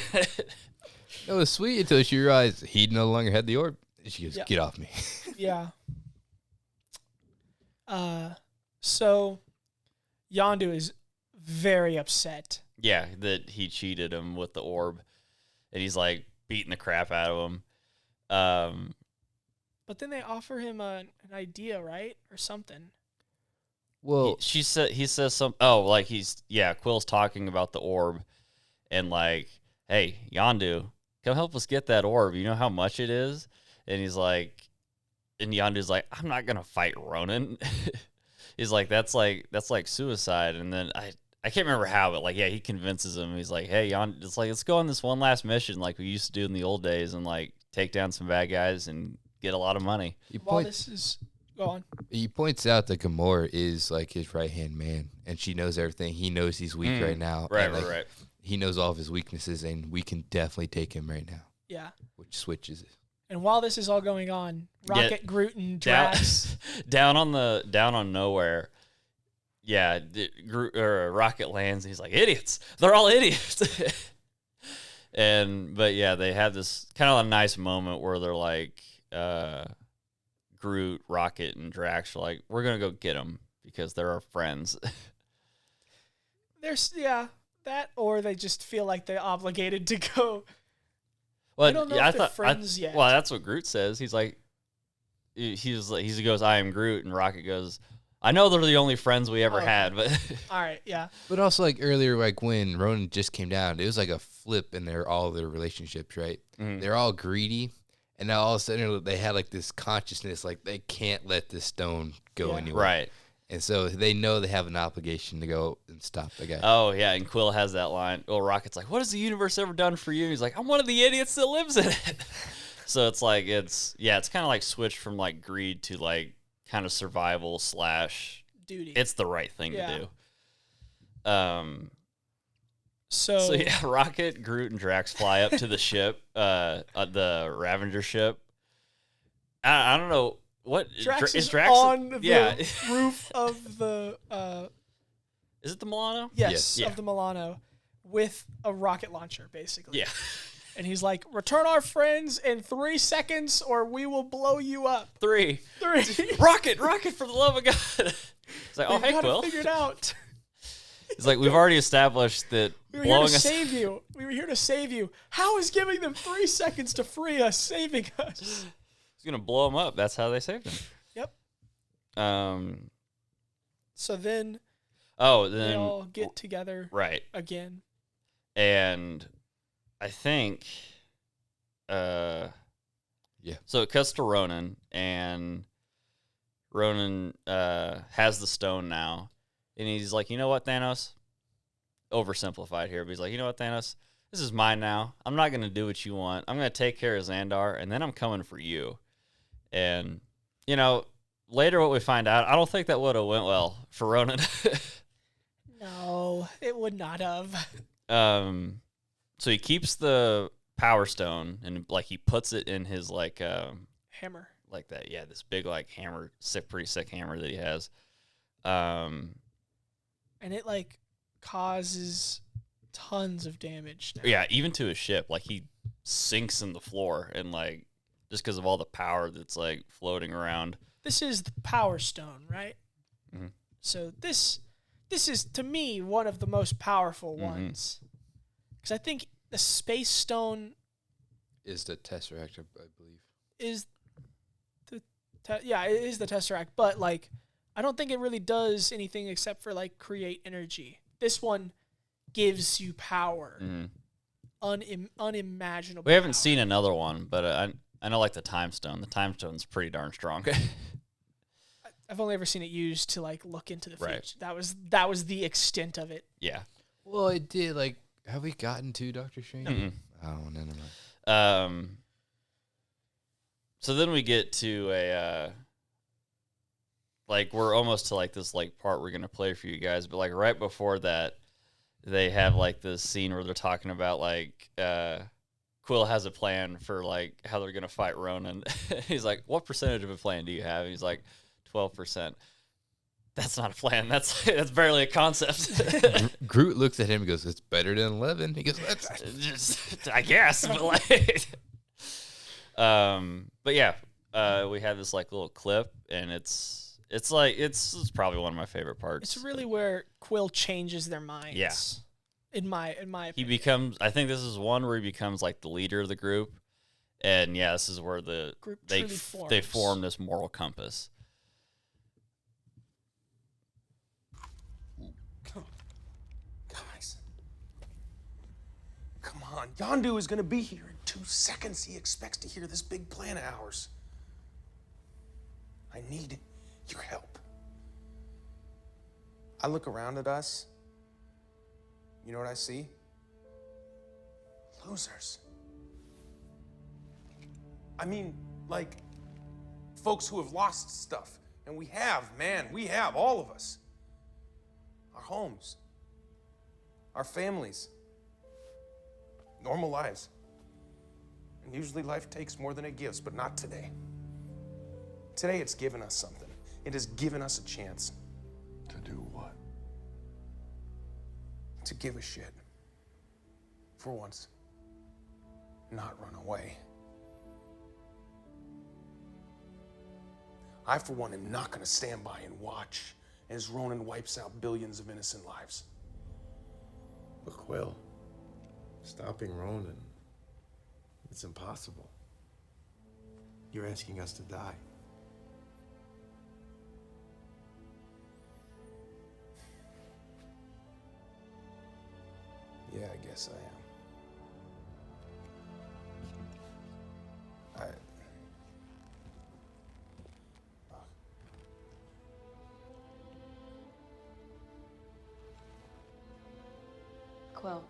It was sweet until she realized he no longer had the orb, and she goes, "Get off me." Yeah. So Yondu is very upset. Yeah, that he cheated him with the orb, and he's like beating the crap out of him. But then they offer him an idea, right, or something. Well, he says something. Oh, like Quill's talking about the orb, and like, hey, Yondu, come help us get that orb. You know how much it is? And he's like, and Yondu's like, I'm not gonna fight Ronan. He's like, that's like suicide. And then I can't remember how, but like, yeah, he convinces him. He's like, hey, Yondu, it's like, let's go on this one last mission like we used to do in the old days, and like take down some bad guys and get a lot of money. Go on. He points out that Gamora is like his right hand man, and she knows everything. He knows he's weak right now. Right, and, right. He knows all of his weaknesses, and we can definitely take him right now. Yeah. Which switches it. And while this is all going on, Rocket, Groot, and Drax down on nowhere. Yeah, Rocket lands. And he's like, idiots. They're all idiots. But they have this kind of a nice moment where they're like, Groot, Rocket, and Drax are like, we're gonna go get them because they're our friends. There's that, or they just feel like they're obligated to go. Well, I don't know if they're friends yet. Well, that's what Groot says. He's like, he goes, I am Groot, and Rocket goes, I know they're the only friends we ever had, but all right, yeah. But also, like earlier, like when Ronan just came down, it was like a flip in all their relationships, right? Mm-hmm. They're all greedy, and now all of a sudden they had like this consciousness, like they can't let this stone go anywhere, right? And so they know they have an obligation to go and stop the guy. Oh, yeah, and Quill has that line. Well, Rocket's like, what has the universe ever done for you? He's like, I'm one of the idiots that lives in it. So it's like, it's kind of like switched from like greed to like kind of survival / duty. It's the right thing to do. So yeah, Rocket, Groot, and Drax fly up to the ship, the Ravager ship. I don't know. What Drax is Drax on the roof of the is it the Milano? Yes, of the Milano with a rocket launcher, basically. Yeah. And he's like, return our friends in 3 seconds or we will blow you up. 3. Rocket, for the love of God. It's like, oh, hey, Quill. Figured out. He's like, we've already established that we were here to save you. We were here to save you. How is giving them 3 seconds to free us saving us? He's going to blow him up. That's how they saved him. Yep. So then... Oh, They then all get together right. again. And I think so it cuts to Ronan, and Ronan has the stone now, and he's like, you know what, Thanos? Oversimplified here, but he's like, you know what, Thanos? This is mine now. I'm not going to do what you want. I'm going to take care of Xandar, and then I'm coming for you. And, you know, later what we find out, I don't think that would have went well for Ronan. No, it would not have. So he keeps the Power Stone, and, like, he puts it in his, like, Hammer. like that. Yeah, this big, like, hammer, pretty sick hammer that he has. And it, like, causes tons of damage now. Yeah, even to his ship. Like, he sinks in the floor, and, like, just because of all the power that's, like, floating around. This is the Power Stone, right? Mm-hmm. So this is, to me, one of the most powerful ones. Because I think the Space Stone is the Tesseract, I believe. Is the it is the Tesseract, but, like, I don't think it really does anything except for, like, create energy. This one gives you power. Unimaginable. We haven't seen another one, but I know, like, the Time Stone. The Time Stone's pretty darn strong. I've only ever seen it used to, like, look into the future. Right. That was the extent of it. Yeah. Well, it did. Like, have we gotten to Doctor Strange? Mm-mm. Oh, never mind. So then we get to a like, we're almost to, like, this, like, part we're gonna play for you guys, but, like, right before that, they have, like, this scene where they're talking about, like, Quill has a plan for, like, how they're gonna fight Ronan. He's like, what percentage of a plan do you have? And he's like, 12%. That's not a plan. That's barely a concept. Groot looks at him and goes, it's better than 11. He goes, Just, I guess, but, like, but yeah, we have this, like, little clip, and it's probably one of my favorite parts. It's really where Quill changes their minds. Yeah. In my opinion. He becomes, I think this is one where he becomes, like, the leader of the group. And yeah, this is where group they forms. form this moral compass. Guys. Come on. Yondu is going to be here in 2 seconds. He expects to hear this big plan of ours. I need your help. I look around at us. You know what I see? Losers. I mean, like, folks who have lost stuff. And we have, man, we have, all of us. Our homes. Our families. Normal lives. And usually life takes more than it gives, but not today. Today it's given us something. It has given us a chance. To do what? To give a shit. For once. Not run away. I, for one, am not going to stand by and watch as Ronan wipes out billions of innocent lives. But Quill, stopping Ronan, it's impossible. You're asking us to die. Yeah, I guess I am. Quill.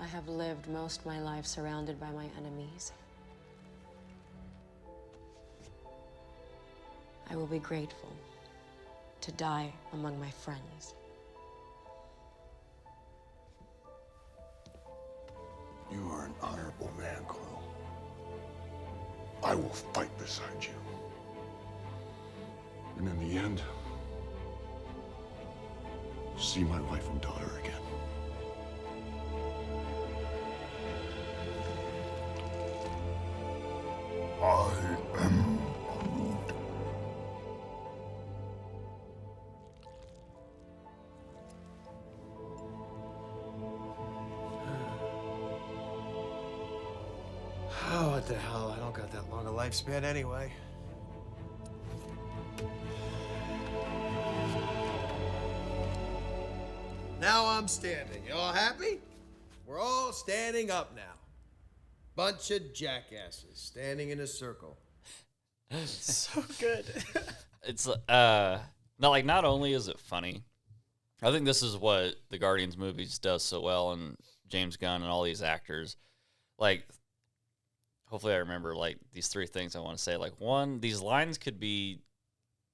I have lived most of my life surrounded by my enemies. I will be grateful to die among my friends. You are an honorable man, Quill. I will fight beside you. And in the end, see my wife and daughter again. I am Groot. Oh, what the hell? I don't got that long a lifespan anyway. Now I'm standing. You all happy? We're all standing up now. Bunch of jackasses standing in a circle. So good. It's not only is it funny, I think this is what the Guardians movies does so well, and James Gunn and all these actors. Like, hopefully I remember like these three things I want to say. Like, one, these lines could be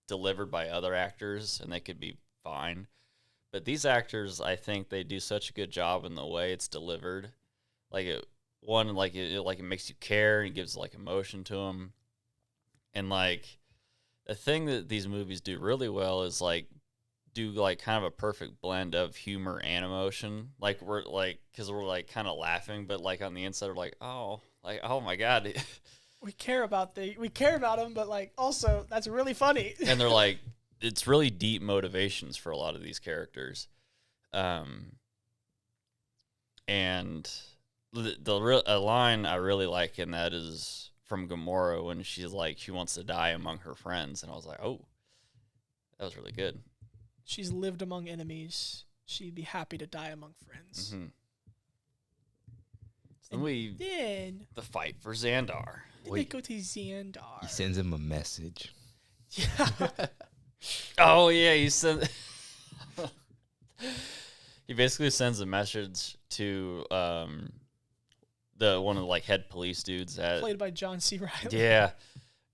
delivered by other actors and they could be fine, but these actors, I think they do such a good job in the way it's delivered. Like it makes you care and it gives like emotion to them. And like the thing that these movies do really well is like do like kind of a perfect blend of humor and emotion. Like we're like, because we're like kind of laughing, but like on the inside we're like, oh my god, we care about them, but like also that's really funny. And they're like, it's really deep motivations for a lot of these characters. And a line I really like in that is from Gamora when she's like, she wants to die among her friends. And I was like, oh, that was really good. She's lived among enemies. She'd be happy to die among friends. Mm-hmm. So then the fight for Xandar. Then they go to Xandar. He sends him a message. Yeah. Oh yeah, he basically sends a message to one of the like head police dudes played by John C. Reilly. Yeah,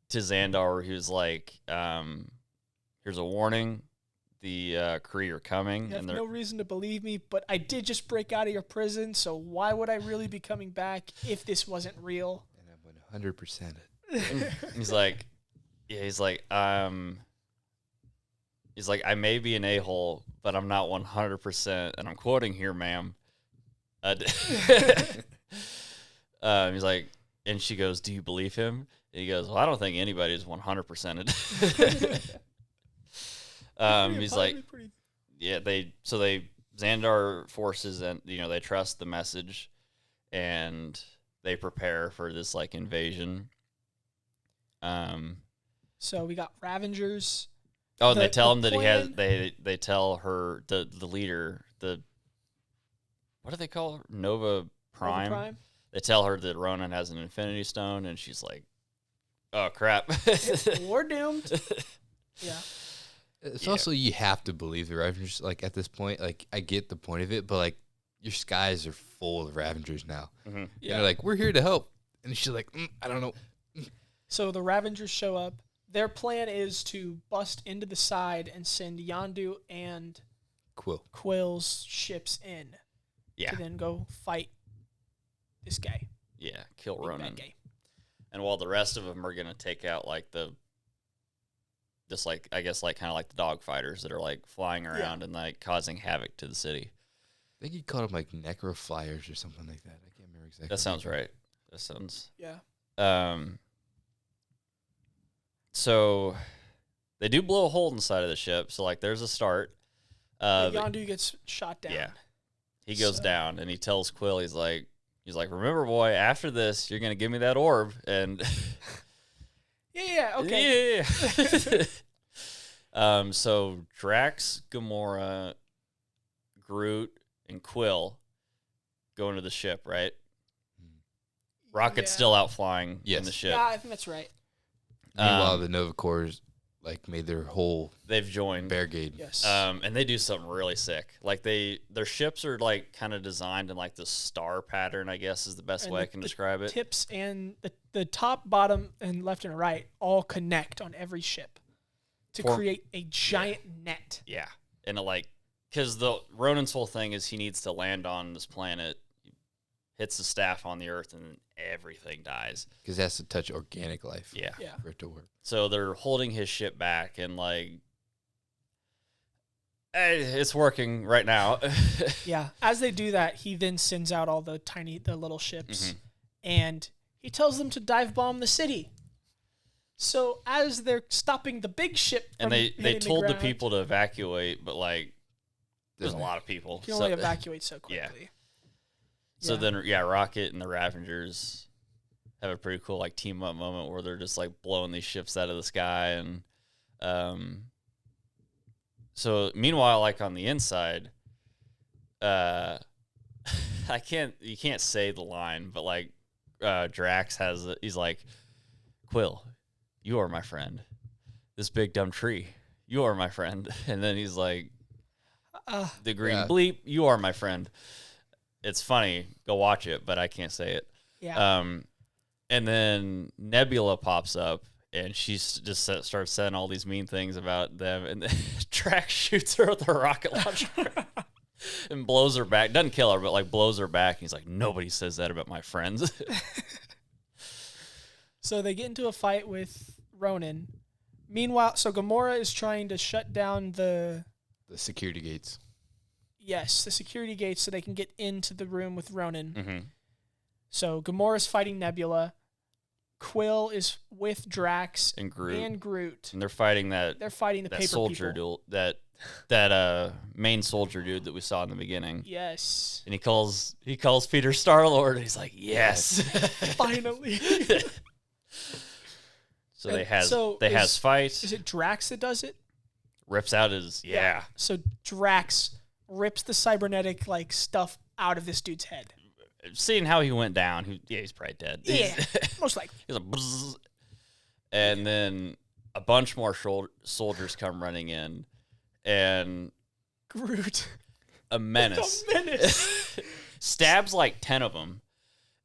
to Xandar, where he was like, "Here's a warning: the Kree are coming." You have and no reason to believe me, but I did just break out of your prison, so why would I really be coming back if this wasn't real? And I'm 100% it. He's like, I may be an a-hole, but I'm not 100%. And I'm quoting here, ma'am. He's like, and she goes, "Do you believe him?" And he goes, "Well, I don't think anybody's 100%ed." He's like, yeah, Xandar forces, and they trust the message, and they prepare for this like invasion. So we got Ravengers. Oh, and they tell him that he has. They tell her the leader, what do they call her? Nova Prime. They tell her that Ronan has an Infinity Stone, and she's like, "Oh crap, we're doomed." Yeah. It's also, you have to believe the Ravengers. Like at this point, like I get the point of it, but like your skies are full of Ravengers now. Mm-hmm. Yeah, they're like, "We're here to help," and she's like, "I don't know." So the Ravengers show up. Their plan is to bust into the side and send Yondu and Quill's ships in. Yeah. To then go fight this guy. Yeah, kill Ronan. And while the rest of them are going to take out like kind of like the dog fighters that are like flying around and like causing havoc to the city. I think he called them like necro flyers or something like that. I can't remember exactly. That sounds right. That sounds. Yeah. So they do blow a hole inside of the ship. So like there's a start. Yondu gets shot down. Yeah. He goes down and he tells Quill, he's like, "Remember, boy, after this, you're going to give me that orb." And okay. Yeah. So Drax, Gamora, Groot, and Quill go into the ship, right? Rocket's still out flying in the ship. Yeah, I think that's right. Meanwhile, the Nova Corps like made their whole they've joined barricade. Yes. And they do something really sick. Like their ships are like kind of designed in like the star pattern, I guess is the best way I can describe it. Tips and the top, bottom, and left and right all connect on every ship to create a giant net. Yeah. And because the Ronan's whole thing is he needs to land on this planet, hits the staff on the Earth, and everything dies. Because it has to touch organic life. Yeah. For it to work. So they're holding his ship back, and like, it's working right now. Yeah. As they do that, he then sends out all the little ships, and he tells them to dive bomb the city. So as they're stopping the big ship, and they told the people to evacuate, but like, there's a lot of people. You can only evacuate so quickly. Yeah. So then, Rocket and the Ravengers have a pretty cool like team up moment where they're just like blowing these ships out of the sky, and so meanwhile, like on the inside, you can't say the line, but like Drax he's like, Quill, you are my friend. This big dumb tree, you are my friend. And then he's like, the green bleep, you are my friend. It's funny. Go watch it, but I can't say it. Yeah. And then Nebula pops up, and she just starts saying all these mean things about them. And then Drax shoots her with a rocket launcher and blows her back. Doesn't kill her, but like blows her back. And he's like, nobody says that about my friends. So they get into a fight with Ronan. Meanwhile, so Gamora is trying to shut down the security gates. Yes, the security gates so they can get into the room with Ronan. Mm-hmm. So Gamora's fighting Nebula. Quill is with Drax And Groot. And they're fighting the paper soldier people. dude, that main soldier dude that we saw in the beginning. Yes. And he calls Peter Star-Lord, and he's like, yes. Finally. So they has fight. Is it Drax that does it? Rips out his So Drax rips the cybernetic like stuff out of this dude's head. Seeing how he went down, he's probably dead. Yeah, most likely. He's like, bzzz. And then a bunch more soldiers come running in, and Groot, a menace, stabs like 10 of them,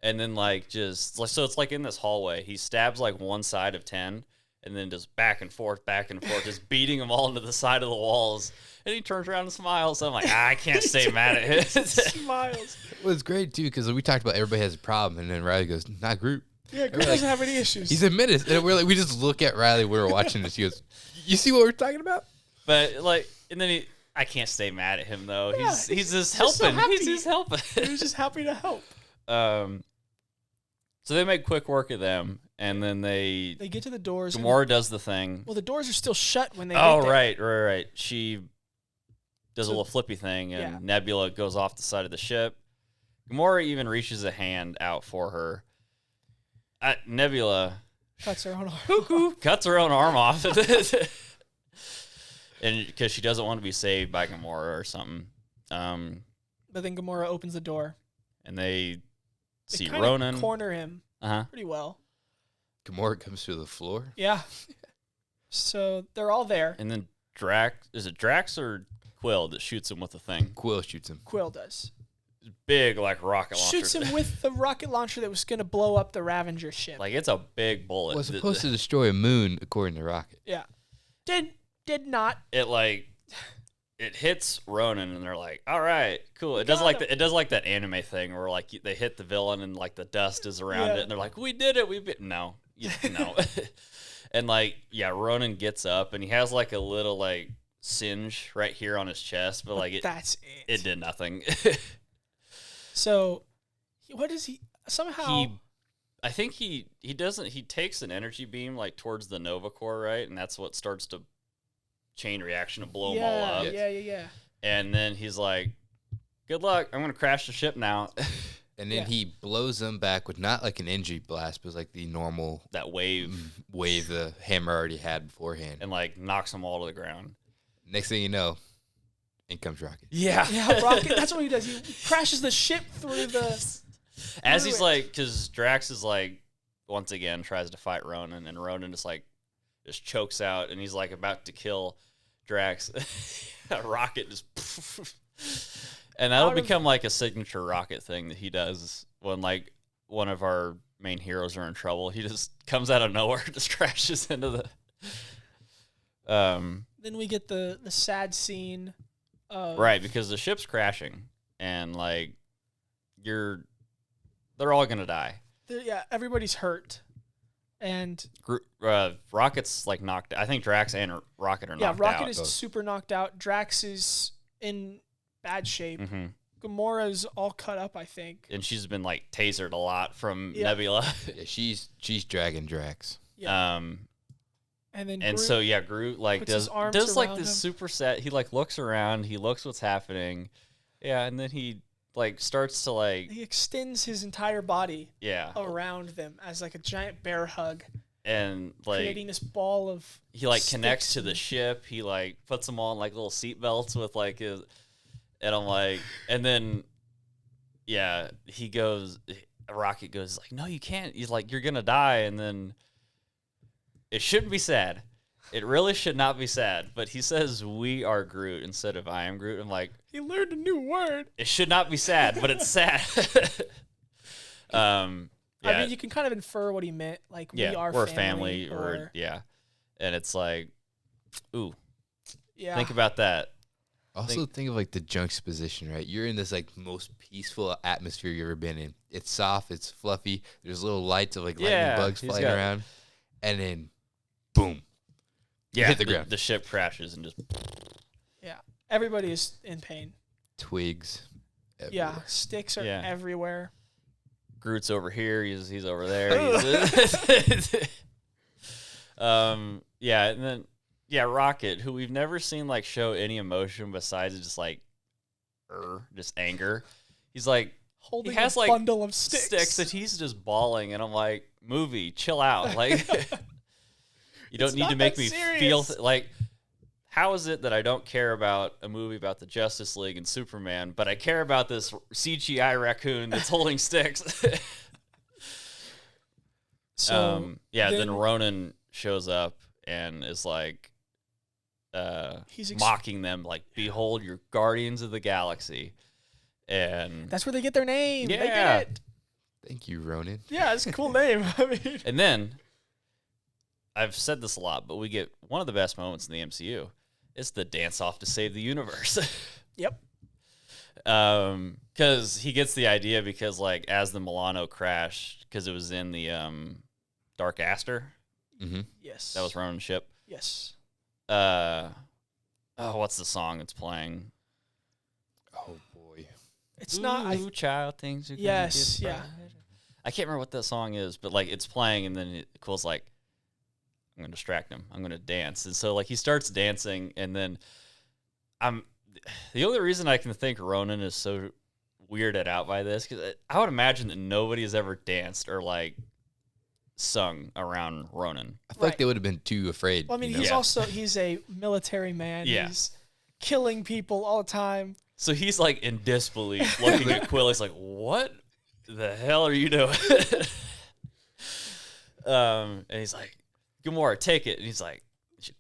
and then like so it's like in this hallway. He stabs like one side of 10, and then just back and forth, just beating them all into the side of the walls. And he turns around and smiles. So I'm like, I can't stay mad at him. Smiles. Well, it's great, too, because we talked about everybody has a problem, and then Riley goes, not Groot. Yeah, Groot doesn't have any issues. He's a menace. And we just look at Riley when we're watching this. He goes, you see what we're talking about? But, like, and then I can't stay mad at him, though. Yeah, he's just helping. He's just helping. He was just happy to help. So they make quick work of them, and then they get to the doors. Gamora does the thing. Well, the doors are still shut when they get there. Right. She does a little flippy thing, and Nebula goes off the side of the ship. Gamora even reaches a hand out for her. Nebula cuts her own arm. Cuts her own arm off. And because she doesn't want to be saved by Gamora or something. But then Gamora opens the door. And they see kinda Ronan. Corner him pretty well. Gamora comes through the floor. Yeah. So they're all there. And then is it Drax or Quill that shoots him with the thing? Quill shoots him. Quill does. Big, like, rocket launcher. Shoots him with the rocket launcher that was going to blow up the Ravager ship. Like, it's a big bullet. Well, it's supposed to destroy a moon, according to Rocket. Yeah. Did not. It hits Ronan, and they're like, all right, cool. It does like that anime thing where, like, they hit the villain, and, like, the dust is around it, and they're like, we did it. No. No. And, like, Ronan gets up, and he has, like, a little, like, singe right here on his chest, but like that's it. It did nothing. So, what is he? Somehow, I think he doesn't. He takes an energy beam like towards the Nova Core, right, and that's what starts to chain reaction to blow them all up. Yeah. And then he's like, "Good luck. I'm gonna crash the ship now." And then he blows them back with not like an energy blast, but like the normal wave the hammer already had beforehand, and like knocks them all to the ground. Next thing you know, in comes Rocket. Yeah, Rocket. That's what he does. He crashes the ship through the. As he's like, because Drax is like, once again tries to fight Ronan, and Ronan just chokes out, and he's like about to kill Drax. Rocket just. And that'll become like a signature Rocket thing that he does when like one of our main heroes are in trouble. He just comes out of nowhere, just crashes into the. Then we get the sad scene. Right, because the ship's crashing, and like they're all gonna die. Everybody's hurt, and Rocket's like knocked. I think Drax and Rocket are knocked out. Yeah, Rocket is super knocked out. Drax is in bad shape. Mm-hmm. Gamora's all cut up, I think, and she's been like tasered a lot from Nebula. Yeah, she's dragging Drax. Yeah. And then Groot like does like this super set. He like looks around, he looks what's happening, and then he like starts to like he extends his entire body around them as like a giant bear hug, and like creating this ball of he like connects to the ship. He like puts them on like little seat belts with like his, And I'm like, and then, yeah, Rocket goes like, no, you can't. He's like, you're going to die. And then it shouldn't be sad. It really should not be sad. But he says, we are Groot instead of I am Groot. I'm like, He learned a new word. it should not be sad, but it's sad. Yeah. I mean, you can kind of infer what he meant. Like, we are we're family. family. Or, yeah. And it's like, ooh, yeah. think about that. Also, think of like the juxtaposition, right? You're in this like most peaceful atmosphere you've ever been in. It's soft, it's fluffy. There's little lights of like lightning bugs flying around, and then, boom, Yeah, hit the ground. The ship crashes and just. Yeah. Everybody is in pain. Twigs. Yeah. everywhere. Sticks are Yeah. everywhere. Groot's over here. He's over there. Yeah, and then Rocket, who we've never seen like show any emotion besides just like, just anger. He's like Holding he has a like bundle of sticks. that he's just bawling, and I'm like, movie, chill out. Like, you don't It's need to not make that me serious. feel like. How is it that I don't care about a movie about the Justice League and Superman, but I care about this CGI raccoon that's holding sticks? So then Ronan shows up and is like he's mocking them, like, behold your Guardians of the Galaxy. And that's where they get their name. They Yeah. get it. Thank you, Ronan. Yeah, it's a cool name. I mean, and then I've said this a lot, but we get one of the best moments in the MCU. It's the dance off to save the universe. yep. Because he gets the idea because, like, as the Milano crashed, because it was in the Dark Aster, Mm-hmm. Yes. that was Ronan's ship. Yes. What's the song it's playing? Oh boy. It's not. Ooh, child, things are gonna Yes, get yeah. brighter. I can't remember what that song is, but like it's playing, and then Quill's like, I'm gonna distract him. I'm gonna dance, and so like he starts dancing, and then the only reason I can think Ronan is so weirded out by this because I would imagine that nobody has ever danced or like sung around Ronan. I feel like Right. they would have been too afraid. Well, I mean, you know? he's a military man. Yeah. He's killing people all the time. So he's like in disbelief, looking at Quill. He's like, "What the hell are you doing?" And he's like, "Gamora, take it." And he's like,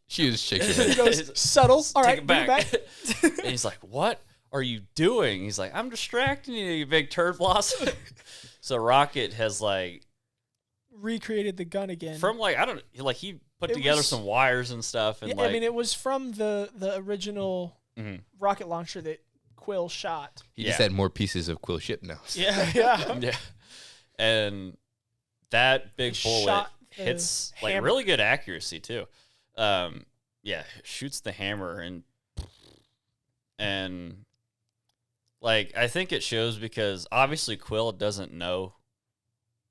She was shaking her He head. goes, subtle. All "Take right, it bring back." it back. And he's like, "What are you doing?" He's like, "I'm distracting you, you big turd blossom." So Rocket has like Recreated the gun again. from like I don't like he put It together was- some wires and stuff, and Yeah, like I mean, it was from the original Mhm. rocket launcher that Quill shot. He just Yeah. had more pieces of Quill ship now. Yeah, yeah. yeah, and that big He bullet shot the hits like hammer. really good accuracy too. Yeah, shoots the hammer and like I think it shows because obviously Quill doesn't know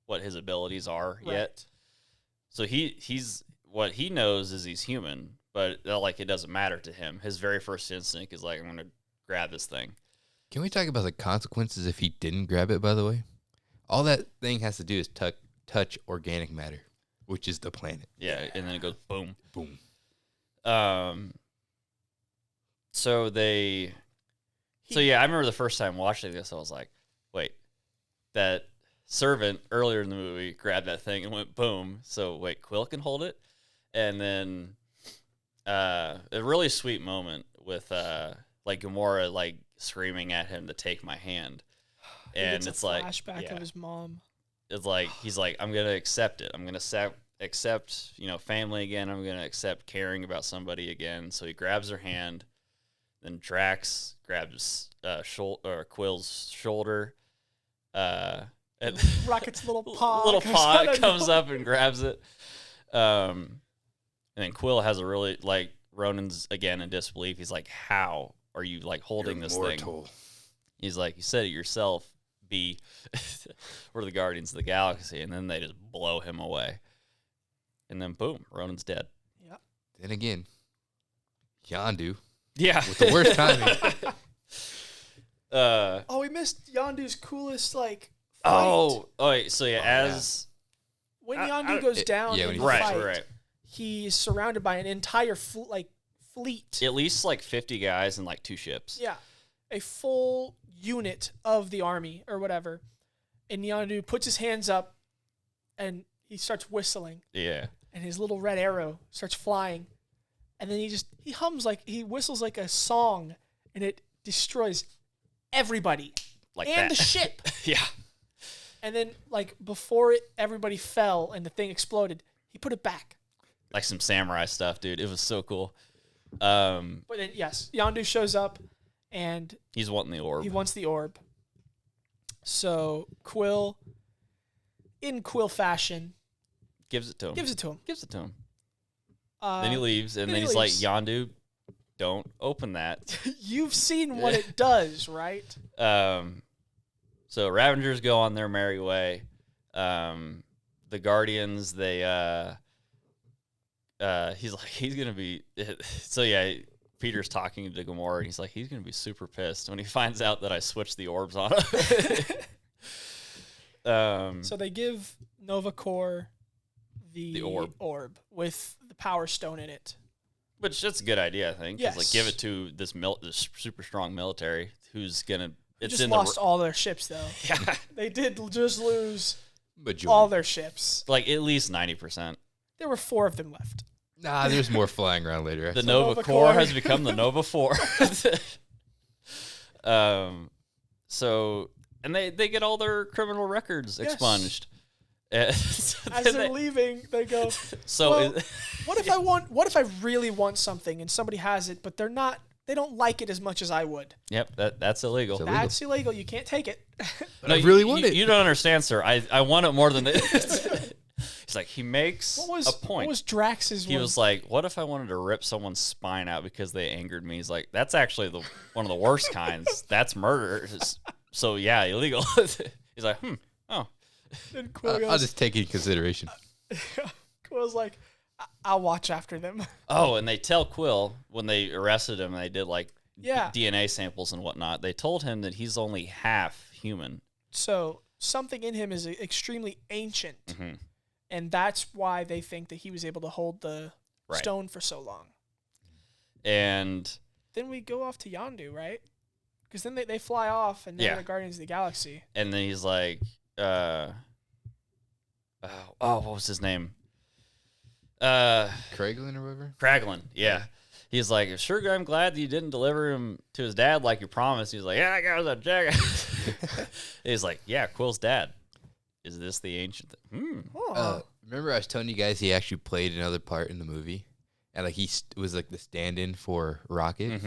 what his abilities are yet. Right. So he's what he knows is he's human, but like it doesn't matter to him. His very first instinct is like I'm gonna grab this thing. Can we talk about the consequences if he didn't grab it, by the way? All that thing has to do is touch organic matter, which is the planet. Yeah, and then it goes boom. Boom. So I remember the first time watching this, I was like, wait, that servant earlier in the movie grabbed that thing and went boom. So wait, Quill can hold it? And then a really sweet moment with like Gamora like screaming at him to take my hand. He And gets a it's like flashback yeah. of his mom. It's like he's like, I'm gonna accept it. I'm gonna accept, family again. I'm gonna accept caring about somebody again. So he grabs her hand. Then Drax grabs Quill's shoulder. And Rocket's little paw. little comes paw out of comes nowhere. up and grabs it. And then Quill has a really like Ronan's again in disbelief. He's like, "How are you like holding You're this mortal. thing?" He's like, "You said it yourself, B. We're the Guardians of the Galaxy," and then they just blow him away. And then boom, Ronan's dead. Yeah. Then again, Yondu Yeah, with the worst timing. Oh, we missed Yondu's coolest fight. Oh, wait. So yeah, Oh, as When I- Yondu I- goes down yeah, in when the he- right, fight, right. he's surrounded by an entire fleet. At least like 50 guys and like 2 ships. Yeah. a full unit of the army or whatever, and Yondu puts his hands up, and he starts whistling, Yeah. and his little red arrow starts flying, and then he whistles like a song, and it destroys everybody Like and that. the ship. Yeah. And then, like, before everybody fell and the thing exploded, he put it back. Like some samurai stuff, dude. It was so cool. But then, yes, Yondu shows up, and He's wanting the orb. he wants the orb. So Quill, in Quill fashion, Gives it to him. gives it to him. Gives it to him. Uh, Then he leaves, and then then he he's like, leaves. Yondu, don't open that. You've seen what it does, right? So Ravengers go on their merry way. The Guardians, he's gonna be. So yeah, Peter's talking to Gamora, and he's like, he's gonna be super pissed when he finds out that I switched the orbs on him. So they give Nova Corps the orb. with the Power Stone in it. Which that's a good idea, I think. 'Cause, like, Yes. give it to this super strong military who's gonna. It's Just in lost the all their ships, though. yeah, They did just lose Majority. all their ships. like at least 90%. There were 4 of them left. Nah, there's more flying around later. The So Nova Nova Corps Corps. has become the Nova 4. So and they get all their criminal records Yes. expunged. So As then they're leaving, they go, so well, what if I really want something and somebody has it, but they don't like it as much as I would? yep, that's illegal. So- Illegal. That's illegal. You can't take it. But I really want you, it. You don't understand, sir. I want it more than this. He's like, he makes What was a point. What was Drax's He one? was like, "What if I wanted to rip someone's spine out because they angered me?" He's like, "That's actually one of the worst kinds. That's murder. So yeah, illegal." He's like, oh, And Quill I'll goes, just take it into consideration. Quill's like, I'll watch after them. oh, and they tell Quill when they arrested him, and they did like Yeah. DNA samples and whatnot. They told him that he's only half human. So something in him is extremely ancient, Mhm. and that's why they think that he was able to hold the Right. stone for so long. And Then we go off to Yondu, right? Because then they fly off, and they're Yeah. the Guardians of the Galaxy. then he's like, what was his name? Craiglin or whatever? Kraglin, yeah. He's like, sure, I'm glad that you didn't deliver him to his dad like you promised. He's like, yeah, I got that jackass. He's like, yeah, Quill's dad. Is this the ancient? Oh, Remember I was telling you guys he actually played another part in the movie? And like he was like the stand-in for Rocket.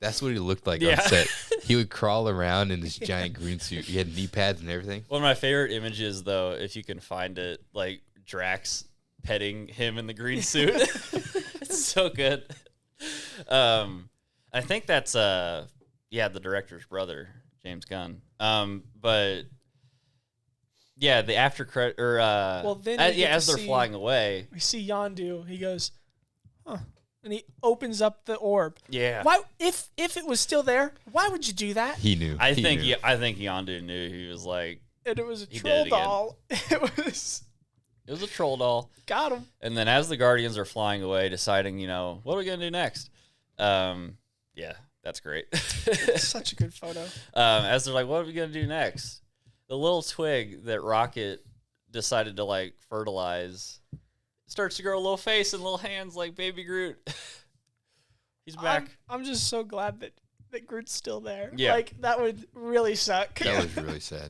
That's what he looked like Yeah. on set. He would crawl around in this giant green suit. He had knee pads and everything. One of my favorite images, though, if you can find it, like Drax petting him in the green suit. It's so good. I think that's the director's brother, James Gunn. But yeah, the after credit or then we get as to they're see- flying away. we see Yondu. He goes, huh. And he opens up the orb. Yeah. Why? If it was still there, why would you do that? He knew. I He think knew. I think Yondu knew. He was like, And it was a He did troll it again. doll. it was a troll doll. Got him. And then as the Guardians are flying away, deciding, what are we gonna do next? Yeah, that's great. Such a good photo. As they're like, what are we gonna do next? The little twig that Rocket decided to like fertilize starts to grow a little face and little hands like Baby Groot. He's back. I'm just so glad that Groot's still there. Yeah. Like, that would really suck. That was really sad.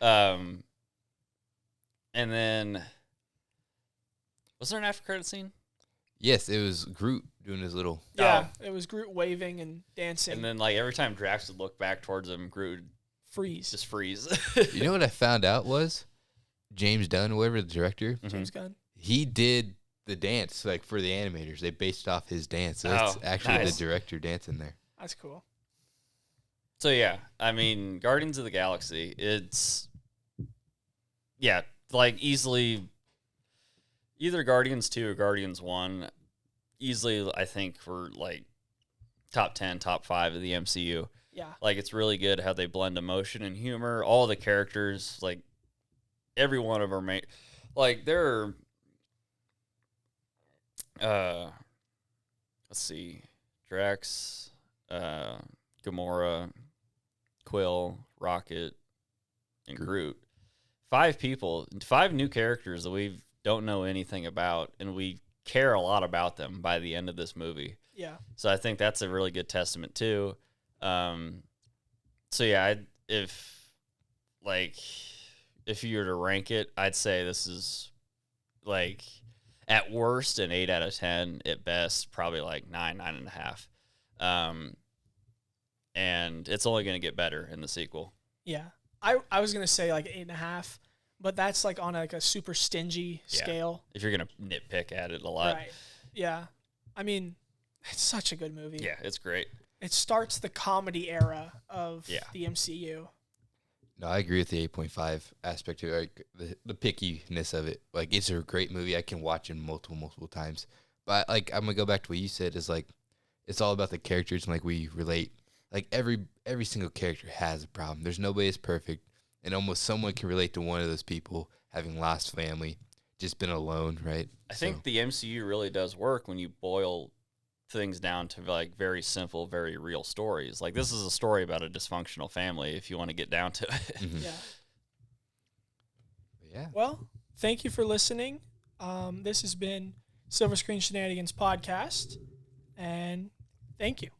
And then was there an after credit scene? Yes, it was Groot doing his little. Yeah, it was Groot waving and dancing. And then like every time Drax would look back towards him, Groot would freeze. just freeze. You know what I found out was James Gunn, whatever the director, James Gunn. he did the dance like for the animators. They based off his dance. So it's Oh, actually nice. the director dancing there. That's cool. So yeah, I mean, Guardians of the Galaxy, it's like easily either Guardians 2 or Guardians 1, easily I think for like top 10, top 5 of the MCU. Yeah. Like it's really good how they blend emotion and humor. All the characters, like every one of them, like they're let's see, Drax, Gamora, Quill, Rocket, and Groot. 5 people, 5 new characters that we don't know anything about, and we care a lot about them by the end of this movie. Yeah. So I think that's a really good testament too. So yeah, if you were to rank it, I'd say this is like at worst an 8 out of 10, at best probably like 9, 9.5. And it's only going to get better in the sequel. Yeah. I was going to say like 8.5, but that's like on like a super stingy scale. If you're going to nitpick at it a lot. Right. Yeah. I mean, it's such a good movie. Yeah, it's great. It starts the comedy era of the MCU. No, I agree with the 8.5 aspect to it, like the pickiness of it. Like, it's a great movie. I can watch it multiple times. But like, I'm gonna go back to what you said. Is like, it's all about the characters and like we relate. Like every single character has a problem. There's nobody that's perfect, and almost someone can relate to one of those people having lost family, just been alone, right? I think the MCU really does work when you boil things down to like very simple, very real stories. Like this is a story about a dysfunctional family if you want to get down to it. Mm-hmm. Yeah. Well, thank you for listening. This has been Silver Screen Shenanigans podcast, and thank you.